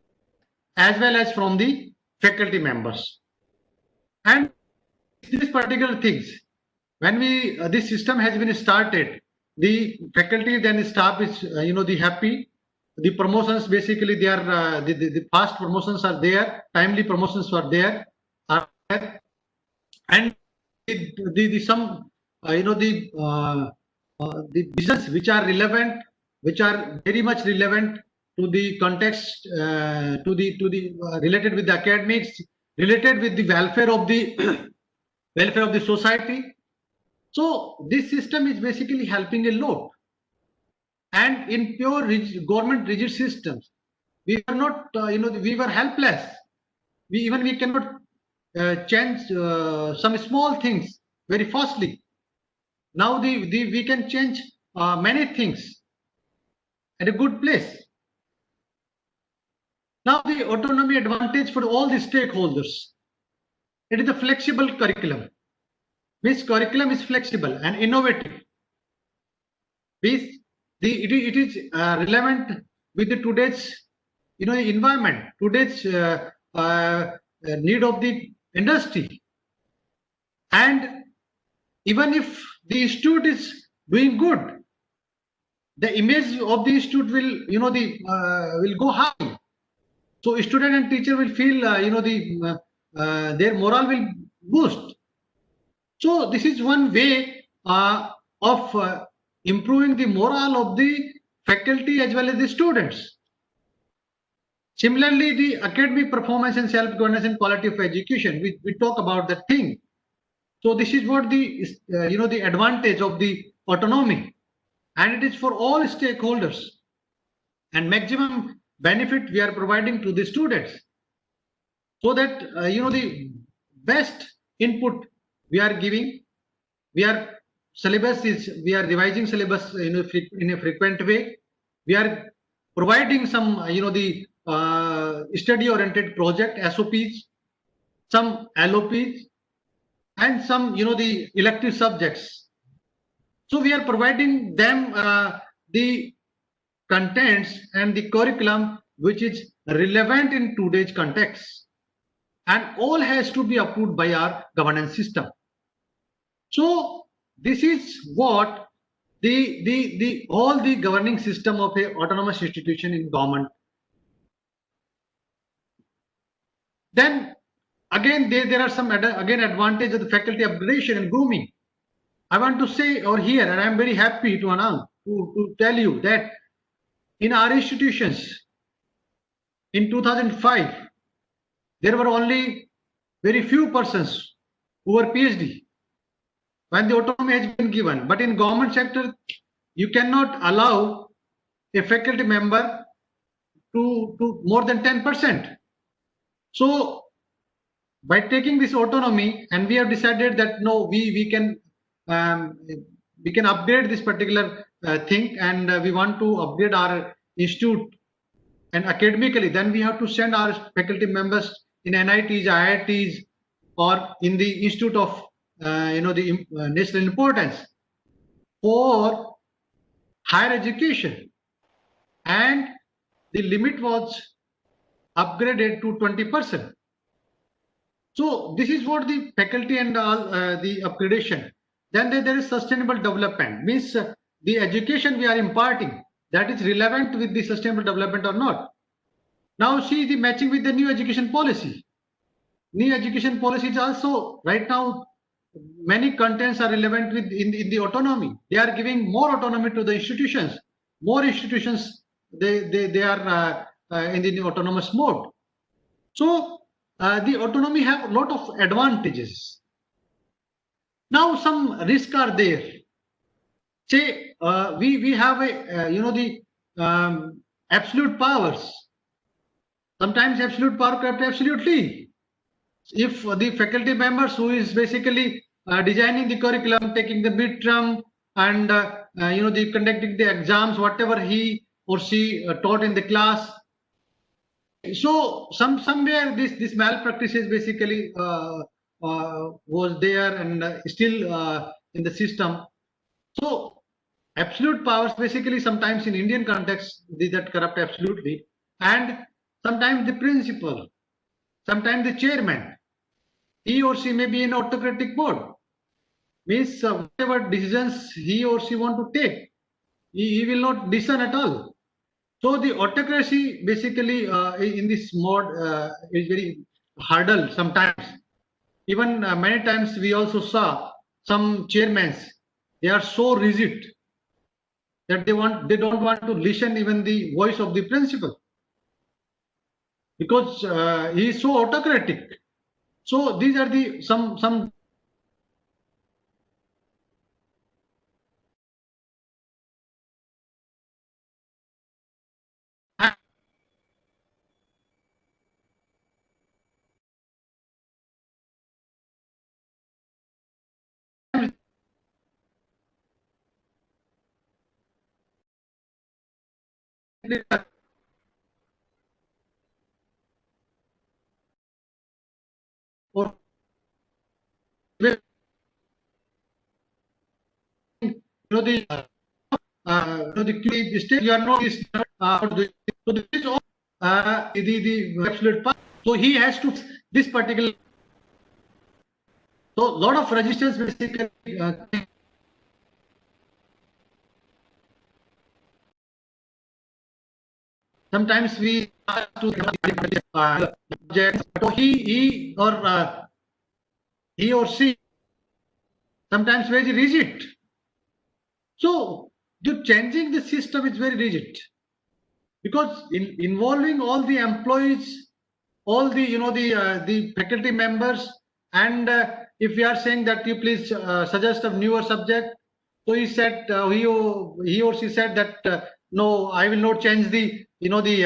Speaker 2: as well as from the faculty members. And these particular things, when this system has been started, the faculty then staff is the happy. The promotions, basically they are the fast promotions are there, timely promotions are there, and some the business which are relevant, which are very much relevant to the context, related with the academics, related with the welfare of the society. So this system is basically helping a lot. And in pure government rigid systems, we are not, we were helpless. We cannot change some small things very fastly. Now we can change many things at a good place. Now the autonomy advantage for all the stakeholders. It is a flexible curriculum. This curriculum is flexible and innovative. It is relevant with the today's environment, today's need of the industry. And even if the institute is doing good, the image of the institute will will go high. So student and teacher will feel their morale will boost. So this is one way of improving the morale of the faculty as well as the students. Similarly, the academic performance and self-governance and quality of education, we talk about that thing. So this is what the the advantage of the autonomy, and it is for all stakeholders, and maximum benefit we are providing to the students, so that the best input we are giving. We are revising syllabus in a frequent way. We are providing some study oriented project SOPs, some LOPs, and some the elective subjects. So we are providing them the contents and the curriculum which is relevant in today's context, and all has to be approved by our governance system. So this is what all the governing system of a autonomous institution in government. Then again there are some advantage of the faculty upgradation and grooming. I want to say over here, and I am very happy to announce to tell you that in our institutions in 2005 there were only very few persons who were PhD when the autonomy has been given. But in government sector, you cannot allow a faculty member to more than 10%. So by taking this autonomy, and we have decided that no, we can we can upgrade this particular thing, and we want to upgrade our institute and academically, then we have to send our faculty members in NITs, IITs, or in the institute of the national importance for higher education, and the limit was upgraded to 20%. So this is what the faculty and all the upgradation. Then there is sustainable development, means the education we are imparting, that is relevant with the sustainable development or not. Now see the matching with the new education policy. New education policy is also right now, many contents are relevant with in the autonomy. They are giving more autonomy to the institutions. More institutions, they are in the autonomous mode. So the autonomy have a lot of advantages. Now some risks are there. Say we have a the absolute powers. Sometimes absolute power corrupt absolutely. If the faculty members who is basically designing the curriculum, taking the midterm, and the conducting the exams, whatever he or she taught in the class. So somewhere this malpractice is basically was there and still in the system. So absolute powers basically sometimes in Indian context that corrupt absolutely, and sometimes the principal, sometimes the chairman, he or she may be in autocratic mode. Means whatever decisions he or she want to take, he will not listen at all. So the autocracy basically in this mode is very hurdle sometimes. Even many times we also saw some chairmen, they are so rigid that they don't want to listen even the voice of the principal, because he is so autocratic. So these are the some or the the state you are not is so this is all the absolute power. So he has to this particular. So lot of resistance basically sometimes we have to so he or she sometimes very rigid. So the changing the system is very rigid, because involving all the employees, all the the faculty members, and if we are saying that you please suggest a newer subject, so he said he or she said that no, I will not change the the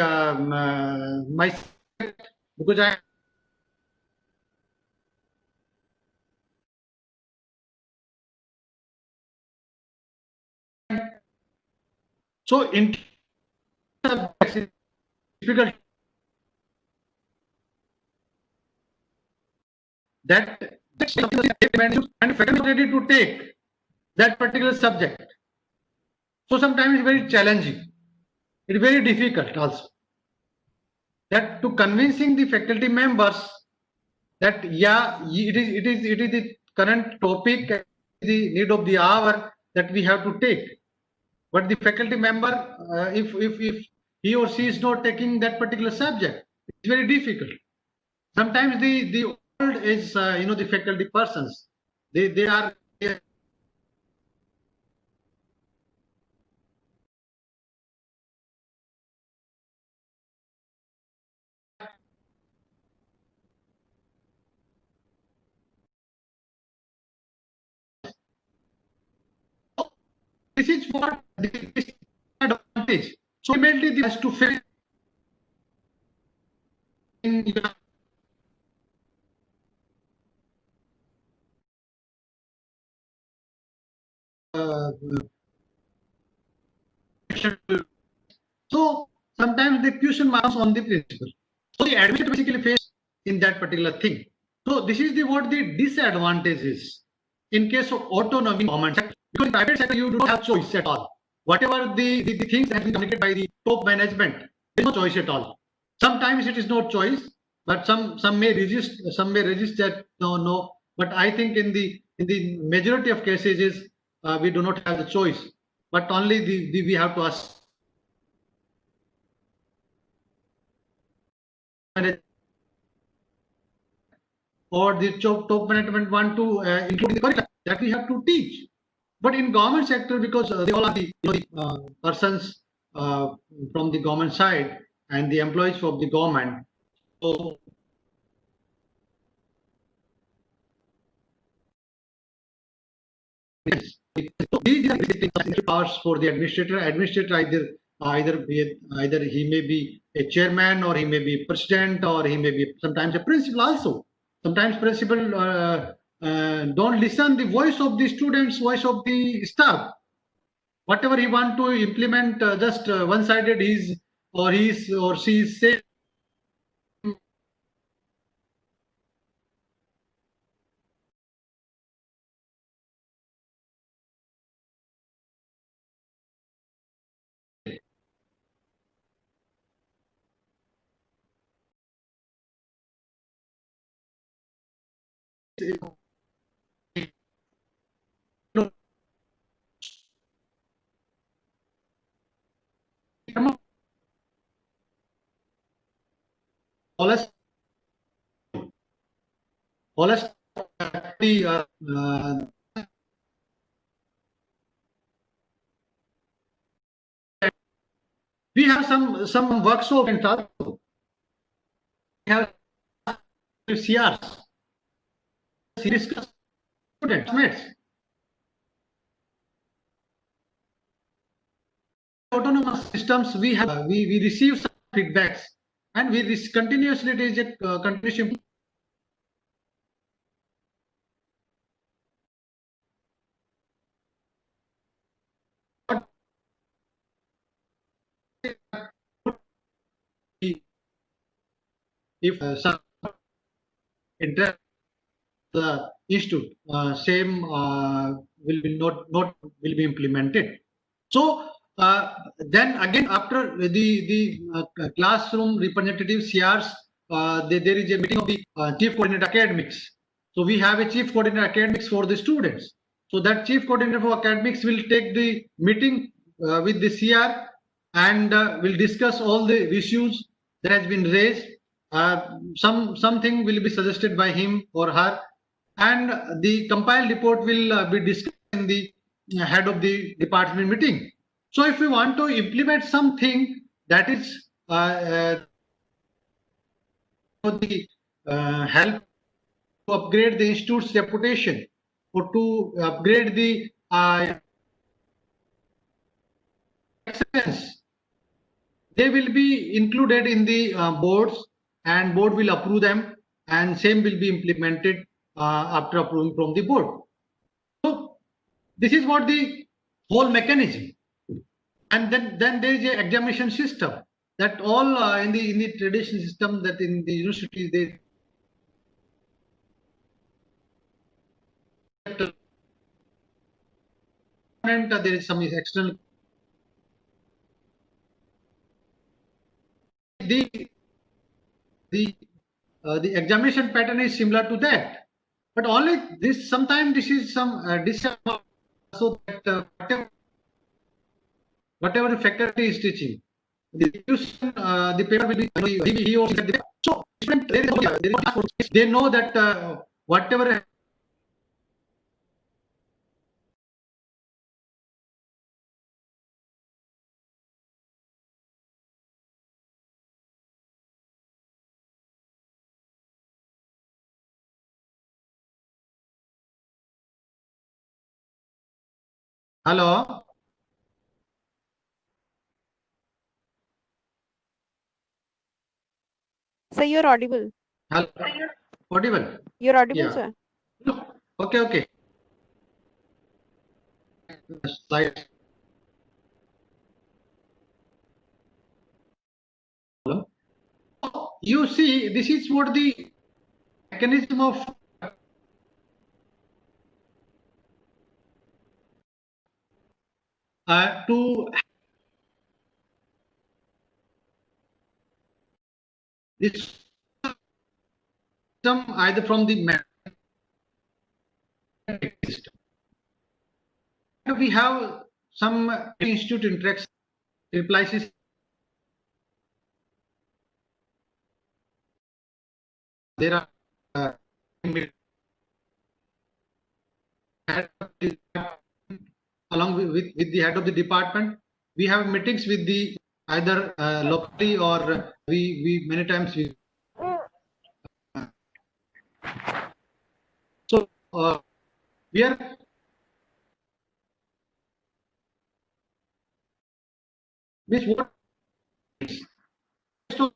Speaker 2: my because I. So in difficult that and faculty ready to take that particular subject. So sometimes it's very challenging. It's very difficult also. That to convincing the faculty members that yeah, it is the current topic, the need of the hour that we have to take. But the faculty member, if he or she is not taking that particular subject, it's very difficult. Sometimes the old is the faculty persons, they are this is what this advantage. So mainly this has to face in so sometimes the question marks on the principal. So the administrator basically face in that particular thing. So this is the what the disadvantage is in case of autonomy in government sector. Because in private sector you do not have choice at all. Whatever the things that have been communicated by the top management, there is no choice at all. Sometimes it is no choice, but some may resist that no. But I think in the majority of cases is we do not have the choice, but only we have to ask. Or the top management want to include in the curriculum that we have to teach. But in government sector, because they all are the persons from the government side and the employees of the government. So these are the powers for the administrator. Administrator either he may be a chairman, or he may be president, or he may be sometimes a principal also. Sometimes principal don't listen the voice of the students, voice of the staff. Whatever he want to implement, just one-sided he or she is saying. Always we have some workshop and also we have CRs. We discuss students, mates. Autonomous systems we have we receive some feedbacks, and we this continuously it is a continuous if some interest the institute same will be not will be implemented. So then again after the classroom representative CRs, there is a meeting of the chief coordinator academics. So we have a chief coordinator academics for the students. So that chief coordinator for academics will take the meeting with the CR and will discuss all the issues that has been raised. Something will be suggested by him or her, and the compiled report will be discussed in the head of the department meeting. So if we want to implement something that is the help to upgrade the institute's reputation, or to upgrade the excellence, they will be included in the boards, and board will approve them, and same will be implemented after approving from the board. So this is what the whole mechanism. And then there is a examination system that all in the traditional system that in the universities they there is some external the examination pattern is similar to that, but only this sometimes this is some so that whatever the faculty is teaching, the paper will be he or she, so they know that whatever. Hello.
Speaker 4: Sir, you're audible.
Speaker 2: Hello. Audible.
Speaker 4: You're audible,
Speaker 2: Yeah.
Speaker 4: sir.
Speaker 2: Okay. slide. You see, this is what the mechanism of to this system either from the system. We have some institute interaction replies. There are along with the head of the department. We have meetings with the either locally or we many times we. So we are which what so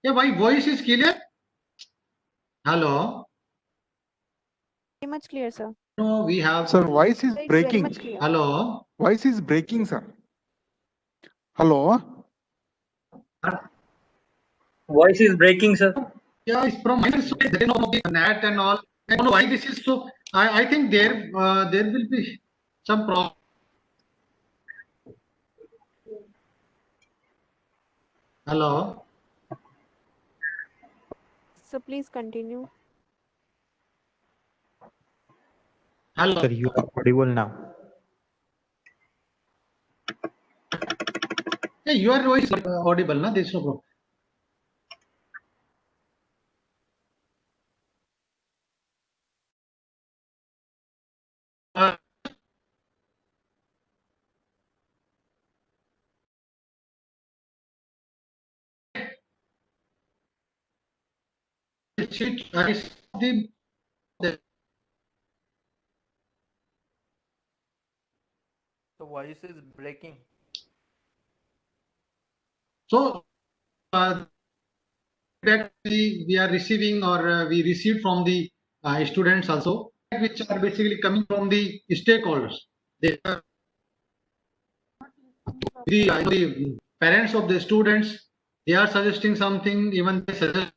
Speaker 2: yeah, my voice is clear. Hello.
Speaker 4: Very much clear, sir.
Speaker 2: No, we have.
Speaker 5: Sir, voice is
Speaker 4: It's very
Speaker 5: breaking.
Speaker 4: much clear.
Speaker 2: Hello.
Speaker 5: Voice is breaking, sir. Hello.
Speaker 6: Voice is breaking, sir.
Speaker 2: Yeah, it's from my side. They know the NAT and all. I don't know why this is so. I think there will be some problem. Hello.
Speaker 4: So please continue.
Speaker 2: Hello.
Speaker 7: Sir, you are audible now.
Speaker 2: Hey, your voice is audible, na? There's no problem. The
Speaker 7: The voice is breaking.
Speaker 2: so that we are receiving or we received from the students also, which are basically coming from the stakeholders. They are the parents of the students. They are suggesting something. Even they suggest.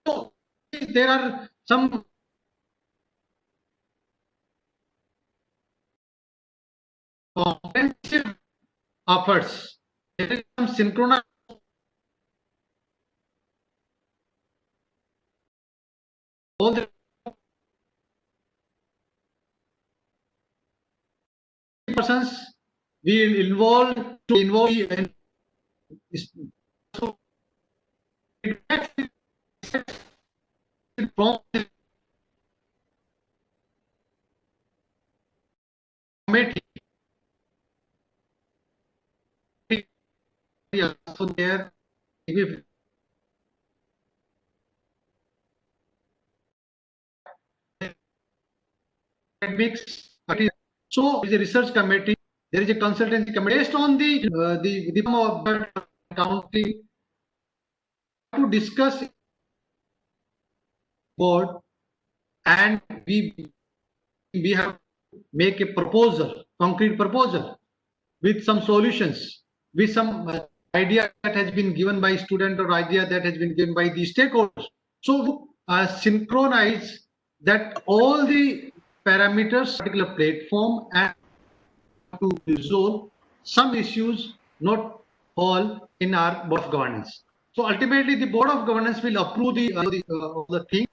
Speaker 2: So there are some comprehensive efforts. There is some synchronized. All the persons we involve in so from the committee. So there if academics. So there is a research committee. There is a consultancy committee based on the county to discuss board, and we have make a proposal, concrete proposal with some solutions, with some idea that has been given by student or idea that has been given by the stakeholders. So synchronize that all the parameters, particular platform, and to resolve some issues, not all, in our board of governance. So ultimately, the board of governance will approve the thing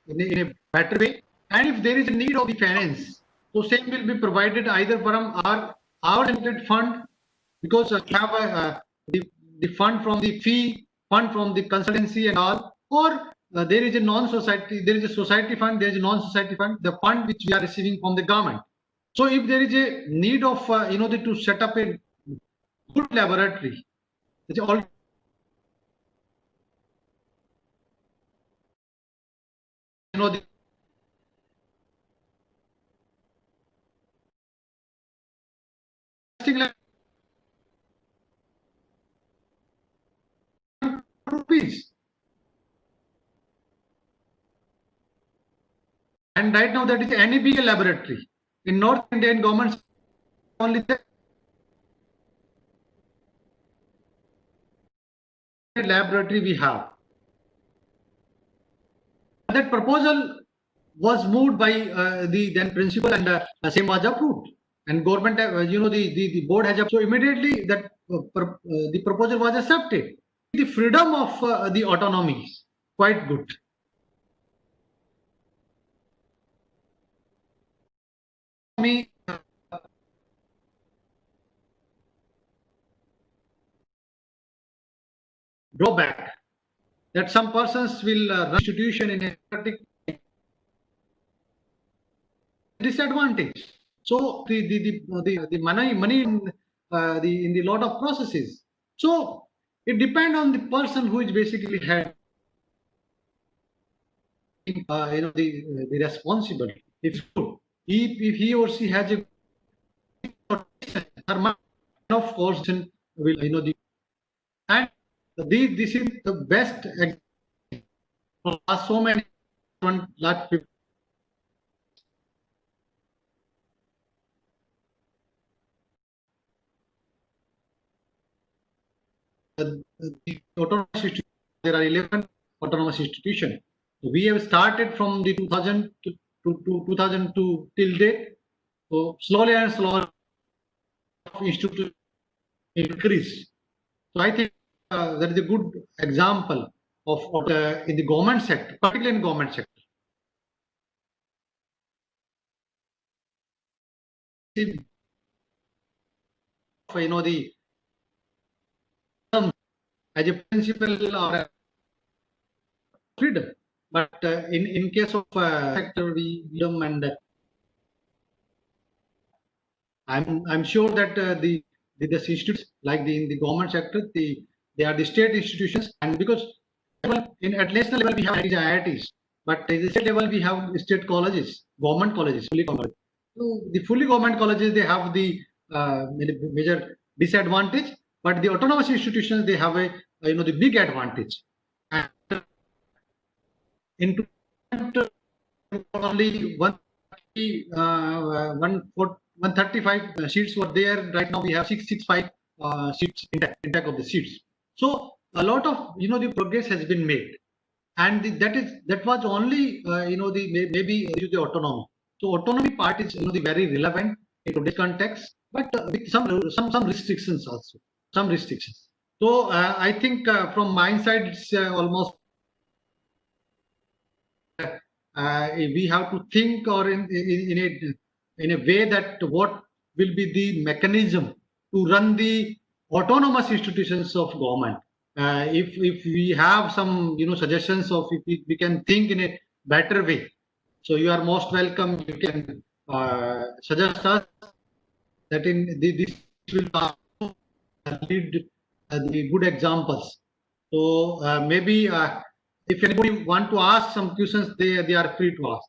Speaker 2: in a better way. And if there is a need of the finance, so same will be provided either from our limited fund, because we have the fund from the fee, fund from the consultancy and all, or there is a non-society, there is a society fund, there is a non-society fund, the fund which we are receiving from the government. So if there is a need of to set up a good laboratory, it's all the testing lab rupees. And right now that is NEBA laboratory. In North Indian government, only the laboratory we have. That proposal was moved by the then principal, and same was approved. And government, the board has approved. So immediately that the proposal was accepted. The freedom of the autonomy is quite good. Drawback that some persons will run institution in a particular disadvantage. So the money in the lot of processes. So it depends on the person who is basically had the responsibility. If he or she has a of course will the and this is the best for so many large people. The autonomous institution, there are 11 autonomous institutions. We have started from the 2000 to 2002 till date. So slowly and slowly, institute increase. So I think that is a good example of in the government sector, particularly in government sector. The as a principle or freedom, but in case of sector freedom, and I'm sure that the institutes like in the government sector, they are the state institutions, and because at national level we have IITs, but at the state level we have state colleges, government colleges, fully government. So the fully government colleges, they have the major disadvantage, but the autonomous institutions, they have a the big advantage. And in only 135 seats were there. Right now we have 665 seats intact of the seats. So a lot of the progress has been made, and that was only maybe the autonomy. So autonomy part is the very relevant in today's context, but with some restrictions also, some restrictions. So I think from my side it's almost we have to think or in a way that what will be the mechanism to run the autonomous institutions of government. If we have some suggestions of if we can think in a better way, so you are most welcome. You can suggest us that in this will lead the good examples. So maybe if anybody want to ask some questions, they are free to ask.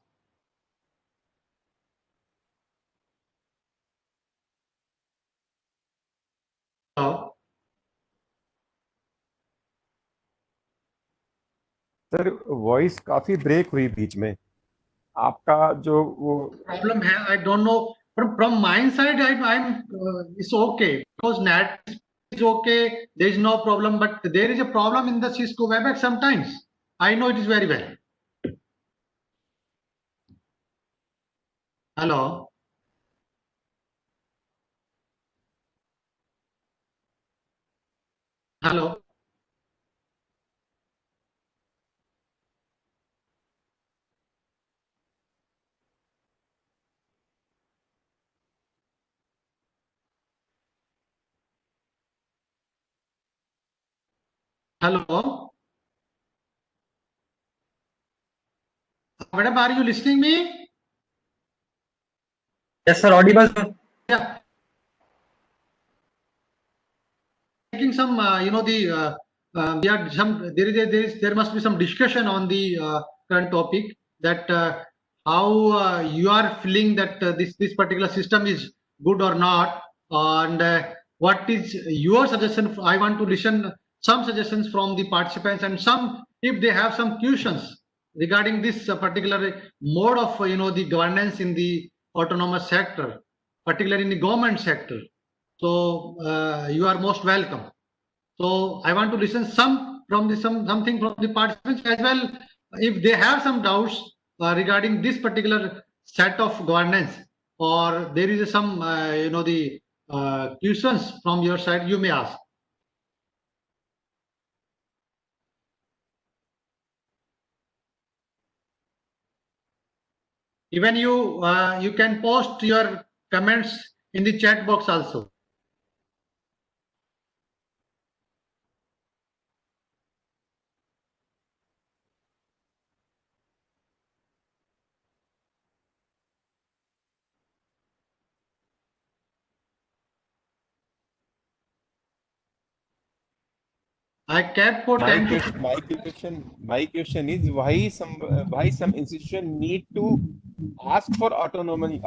Speaker 8: Sir voice काफी break हुई बीच में आपका जो वो
Speaker 2: problem है I don't know from my side I'm it's okay because net is okay, there is no problem, but there is a problem in the Cisco Webex sometimes. I know it is very well. Hello. Hello. Hello. Madam, are you listening me?
Speaker 6: Yes, sir. Audible, sir.
Speaker 2: Yeah. Taking some, we are there must be some discussion on the current topic that how you are feeling that this particular system is good or not, and what is your suggestion? I want to listen some suggestions from the participants, and some if they have some questions regarding this particular mode of the governance in the autonomous sector, particularly in the government sector. So you are most welcome. So I want to listen something from the participants as well, if they have some doubts regarding this particular set of governance, or there is some the questions from your side, you may ask. Even you can post your comments in the chat box also. I kept for 10 to
Speaker 8: my question is why some institution need to ask for autonomy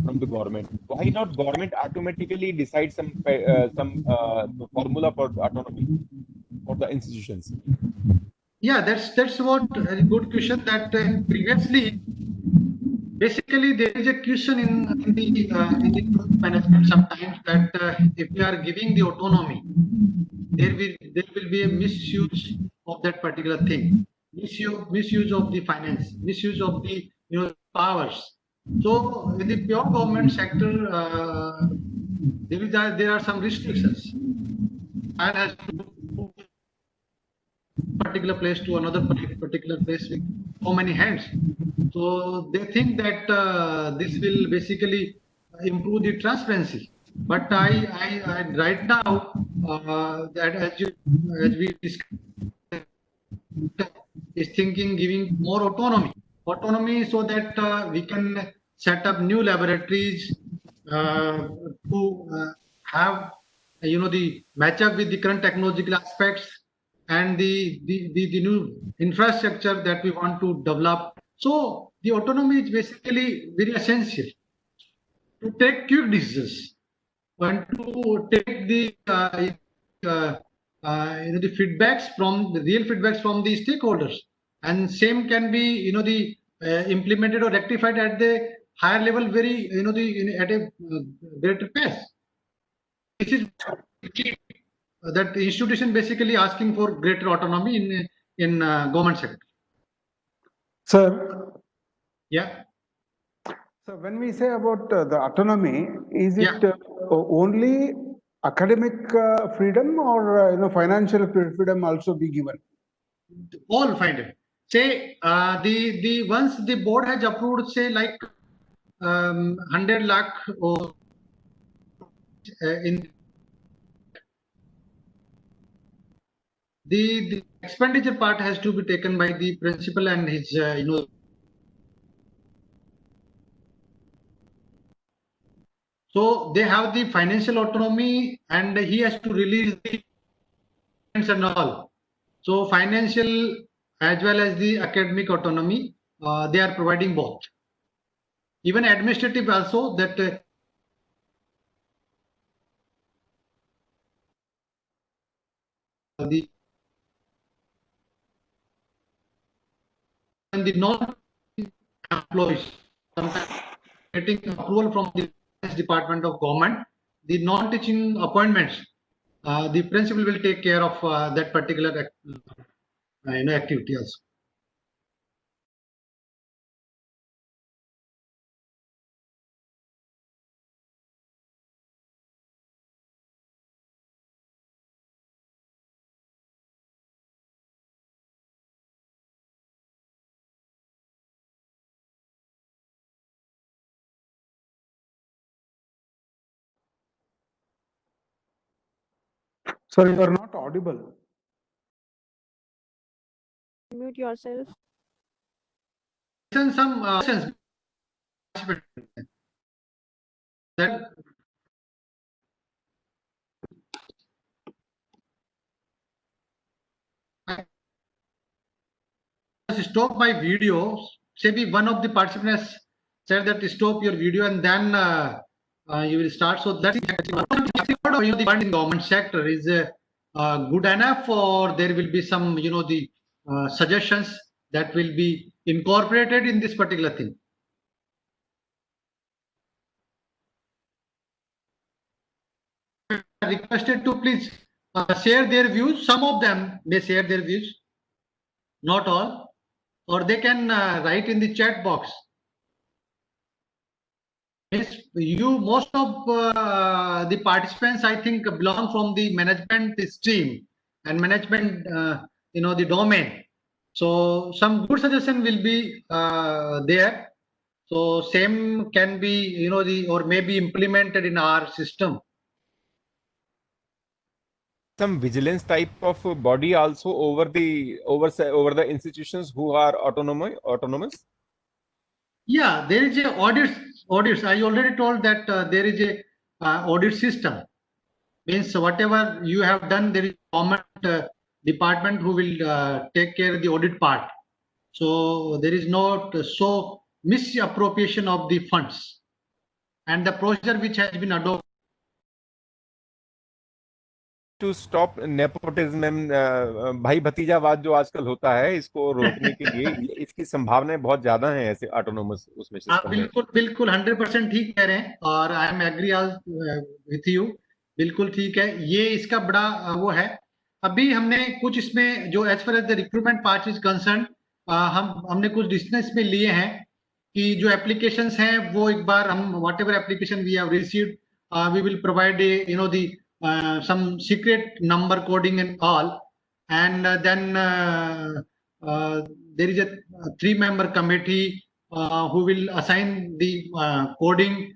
Speaker 8: from the government? Why not government automatically decide some formula for autonomy for the institutions?
Speaker 2: Yeah, that's what a good question. That previously, basically, there is a question in the group management sometimes that if you are giving the autonomy, there will be a misuse of that particular thing, misuse of the finance, misuse of the powers. So in the pure government sector, there are some restrictions, and has to move particular place to another particular place with so many hands. So they think that this will basically improve the transparency. But I right now that as we discussed, is thinking giving more autonomy so that we can set up new laboratories to have the match up with the current technological aspects and the new infrastructure that we want to develop. So the autonomy is basically very essential to take quick decisions and to take the the feedbacks from the real feedbacks from the stakeholders, and same can be implemented or rectified at the higher level very at a greater pace. This is that the institution basically asking for greater autonomy in government sector.
Speaker 5: Sir,
Speaker 2: Yeah.
Speaker 5: so when we say about the autonomy, is it
Speaker 2: Yeah.
Speaker 5: only academic freedom or financial freedom also be given?
Speaker 2: All find it. Say the once the board has approved, say like 100 lakh or in the expenditure part has to be taken by the principal and his so they have the financial autonomy and he has to release the and all. So financial as well as the academic autonomy, they are providing both. Even administrative also, that the non-employees sometimes getting approval from the Department of Government, the non-teaching appointments, the principal will take care of that particular activity also.
Speaker 5: Sir, you are not audible.
Speaker 4: Mute yourself.
Speaker 2: Some that stop my video. Maybe one of the participants said that stop your video and then you will start. So that's the fund in government sector is good enough, or there will be some the suggestions that will be incorporated in this particular thing. Requested to please share their views. Some of them may share their views, not all, or they can write in the chat box. Yes, most of the participants, I think, belong from the management stream and management, the domain. So some good suggestion will be there. So same can be, or may be implemented in our system.
Speaker 8: Some vigilance type of body also over the institutions who are autonomous.
Speaker 2: Yeah, there is a audits. I already told that there is a audit system. Means whatever you have done, there is government department who will take care of the audit part. So there is not so misappropriation of the funds, and the procedure which has been adopted
Speaker 8: to stop nepotism, भाई भतीजावाद जो आजकल होता है, इसको रोकने के लिए इसकी संभावनाएं बहुत ज्यादा हैं ऐसे ऑटोनोमस उसमें
Speaker 2: आप बिल्कुल 100% ठीक कह रहे हैं, और I am agree all with you, बिल्कुल ठीक है। ये इसका बड़ा वो है। अभी हमने कुछ इसमें जो as far as the recruitment part is concern, हमने कुछ डिसीजन में लिए हैं कि जो एप्लीकेशंस हैं वो एक बार हम whatever application we have received, we will provide the some secret number coding and all, and then there is a 3-member committee who will assign the coding.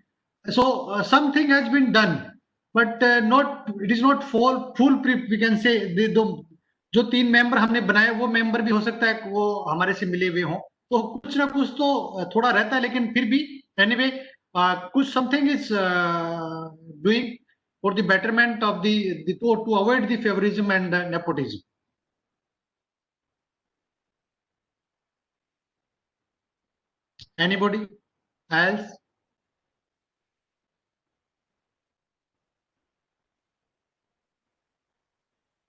Speaker 2: So something has been done, but it is not full proof, we can say। जो 3 member हमने बनाए वो member भी हो सकता है वो हमारे से मिले हुए हों, तो कुछ ना कुछ तो थोड़ा रहता है, लेकिन फिर भी एनीवे कुछ something is doing for the betterment of to avoid the favorism and nepotism. Anybody else?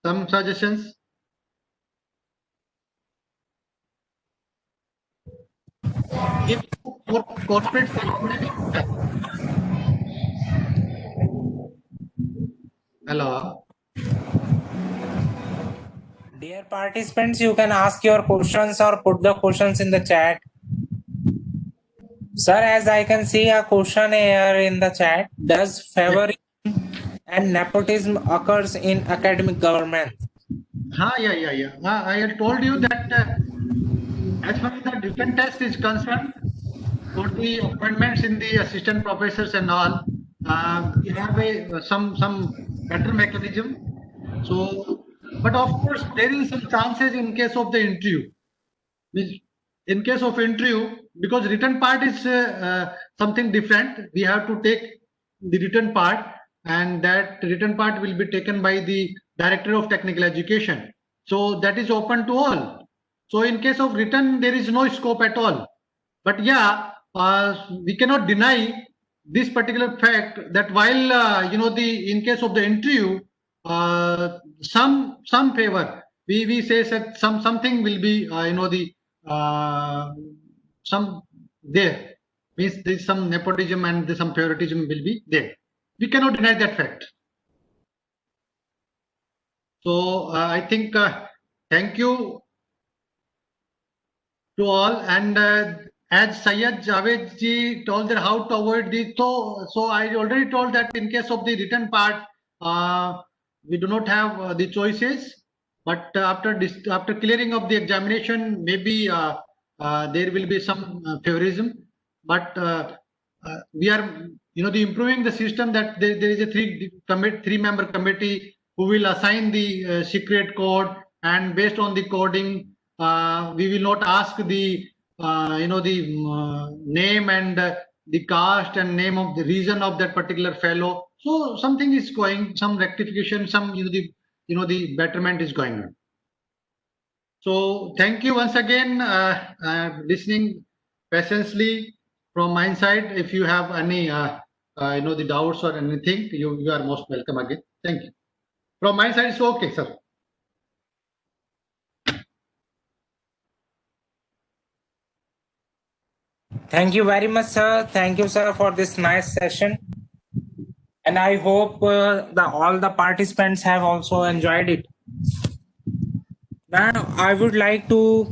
Speaker 2: Some suggestions? If for corporate Hello.
Speaker 1: Dear participants, you can ask your questions or put the questions in the chat. Sir, as I can see a question here in the chat, does favorism and nepotism occurs in academic government?
Speaker 2: Yeah. I had told you that as far as the written test is concerned, for the appointments in the assistant professors and all, we have some better mechanism. So, but of course, there is some chances in case of the interview. In case of interview, because written part is something different, we have to take the written part, and that written part will be taken by the Director of Technical Education. So that is open to all. So in case of written, there is no scope at all. But yeah, we cannot deny this particular fact that while in case of the interview, some favor, we say that something will be some there, means there is some nepotism and there's some favoritism will be there. We cannot deny that fact. So I think thank you to all, and as Syed Javed ji told that how to avoid this, so I already told that in case of the written part, we do not have the choices, but after clearing of the examination, maybe there will be some favorism, but we are improving the system, that there is a 3-member committee who will assign the secret code, and based on the coding, we will not ask the name and the caste and name of the region of that particular fellow. So something is going, some rectification, some the betterment is going on. So thank you once again, listening patiently from my side. If you have any the doubts or anything, you are most welcome again. Thank you. From my side, it's okay, sir.
Speaker 1: Thank you very much, sir. Thank you, sir, for this nice session. And I hope all the participants have also enjoyed it. Now, I would like to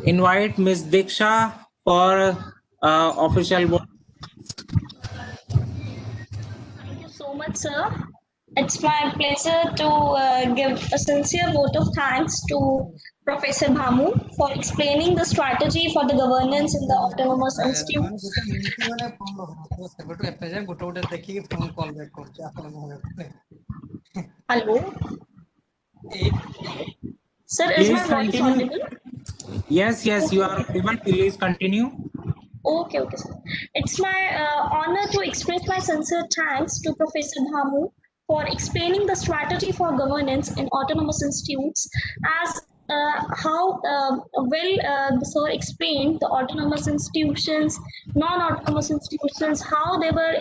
Speaker 1: invite Ms. Diksha for official word.
Speaker 9: Thank you so much, sir. It's my pleasure to give a sincere vote of thanks to Professor Bhamu for explaining the strategy for the governance in the autonomous institutes. Hello. Sir, is my
Speaker 1: Please
Speaker 9: voice
Speaker 1: continue.
Speaker 9: audible?
Speaker 1: Yes, you are audible. Please continue.
Speaker 9: Okay, sir. It's my honor to express my sincere thanks to Professor Bhamu for explaining the strategy for governance in autonomous institutes as how the sir explained the autonomous institutions, non-autonomous institutions, how they were,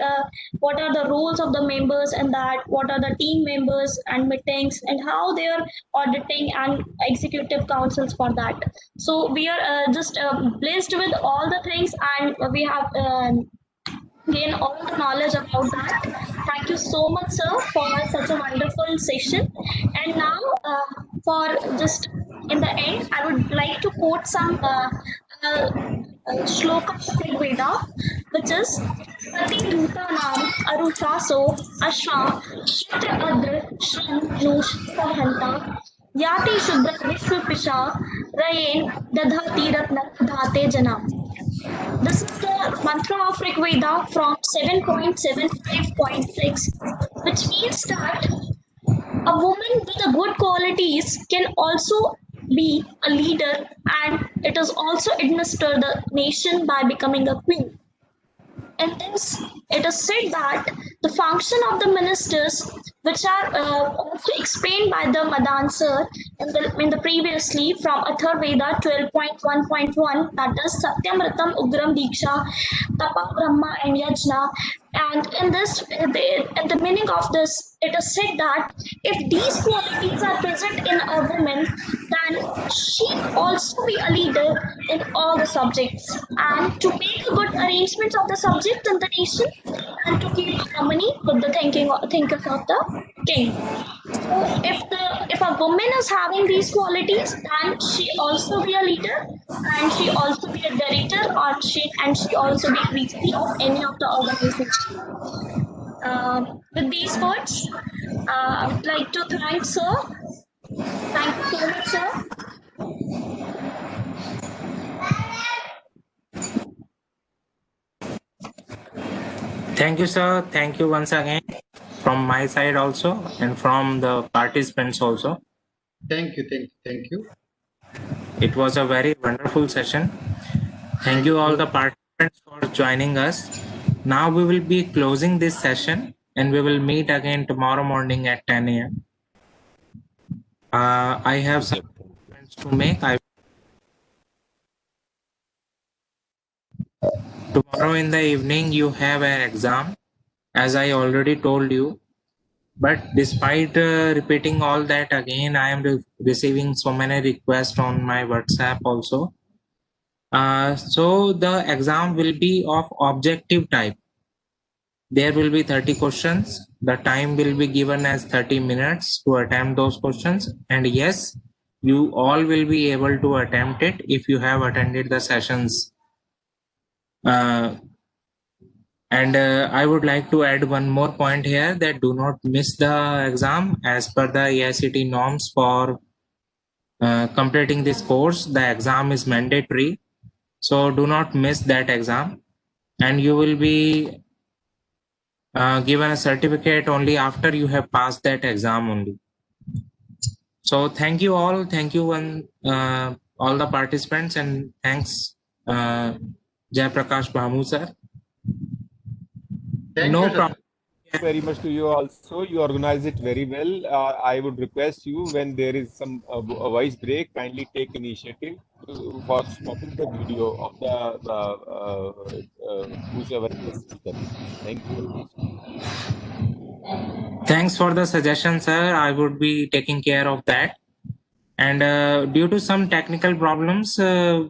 Speaker 9: what are the roles of the members and that, what are the team members and meetings and how they are auditing and executive councils for that. So we are just blessed with all the things and we have gain all the knowledge about that. Thank you so much, sir, for such a wonderful session. And now, for just in the end, I would like to quote some shloka of Rig Veda, which is Sati Bhutanam Arushaso Ashwa Shudra Adra Shram Nush Sahanta Yati Shudra Vishwapisha Rayen Dadhati Ratna Dhate Janam. This is the mantra of Rig Veda from 7.75.6, which means that a woman with a good qualities can also be a leader and it is also administer the nation by becoming a queen. And this, it is said that the function of the ministers, which are also explained by the Madan sir in the previously from Atharvaveda 12.1.1, that is Satyamritam Ugram Diksha, Tapa Brahma and Yajna. And in this, in the meaning of this, it is said that if these qualities are present in a woman, then she also be a leader in all the subjects and to make a good arrangements of the subject in the nation and to keep harmony with the thinkers of the king. So if a woman is having these qualities, then she also be a leader and she also be a director or she also be VP of any of the organization. With these words, I would like to thank sir. Thank you so much, sir.
Speaker 1: Thank you, sir. Thank you once again from my side also and from the participants also.
Speaker 2: Thank you.
Speaker 1: It was a very wonderful session. Thank you all the participants for joining us. Now we will be closing this session and we will meet again tomorrow morning at 10 a.m. I have some comments to make. Tomorrow in the evening you have an exam, as I already told you. But despite repeating all that again, I am receiving so many requests on my WhatsApp also. So the exam will be of objective type. There will be 30 questions. The time will be given as 30 minutes to attempt those questions. And yes, you all will be able to attempt it if you have attended the sessions. And I would like to add one more point here, that do not miss the exam. As per the AICTE norms for completing this course, the exam is mandatory. So do not miss that exam. And you will be given a certificate only after you have passed that exam only. So thank you all. Thank you all the participants, and thanks Jayaprakash Bhamu sir.
Speaker 2: Thank
Speaker 1: No
Speaker 2: you, sir.
Speaker 1: problem.
Speaker 8: Thank you very much to you also. You organize it very well. I would request you, when there is some voice break, kindly take initiative for stopping the video of the whosoever is the speaker. Thank you very much.
Speaker 1: Thanks for the suggestion, sir. I would be taking care of that. And due to some technical problems,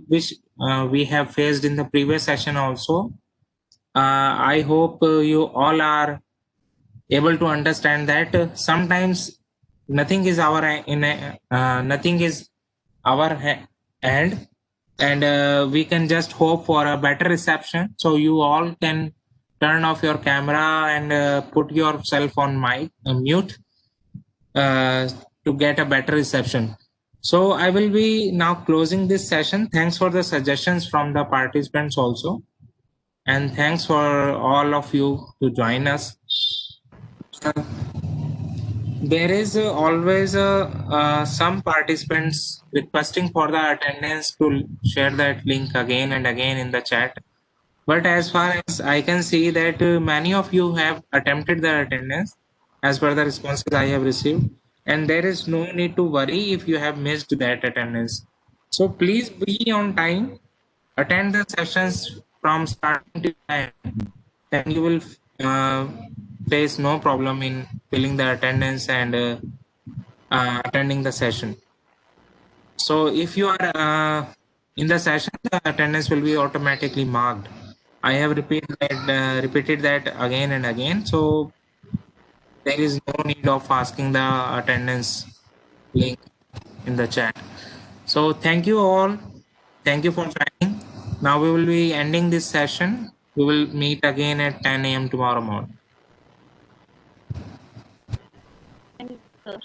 Speaker 1: which we have faced in the previous session also. I hope you all are able to understand that sometimes nothing is nothing is our hand, and we can just hope for a better reception. So you all can turn off your camera and put yourself on mute to get a better reception. So I will be now closing this session. Thanks for the suggestions from the participants also, and thanks for all of you to join us. There is always some participants requesting for the attendance to share that link again and again in the chat. But as far as I can see that many of you have attempted the attendance as per the responses I have received, and there is no need to worry if you have missed that attendance. So please be on time, attend the sessions from starting to end, and you will face no problem in filling the attendance and attending the session. So if you are in the session, the attendance will be automatically marked. I have repeated that again and again. So there is no need of asking the attendance link in the chat. So thank you all. Thank you for joining. Now we will be ending this session. We will meet again at 10 a.m. tomorrow morning.
Speaker 9: Thank you, sir.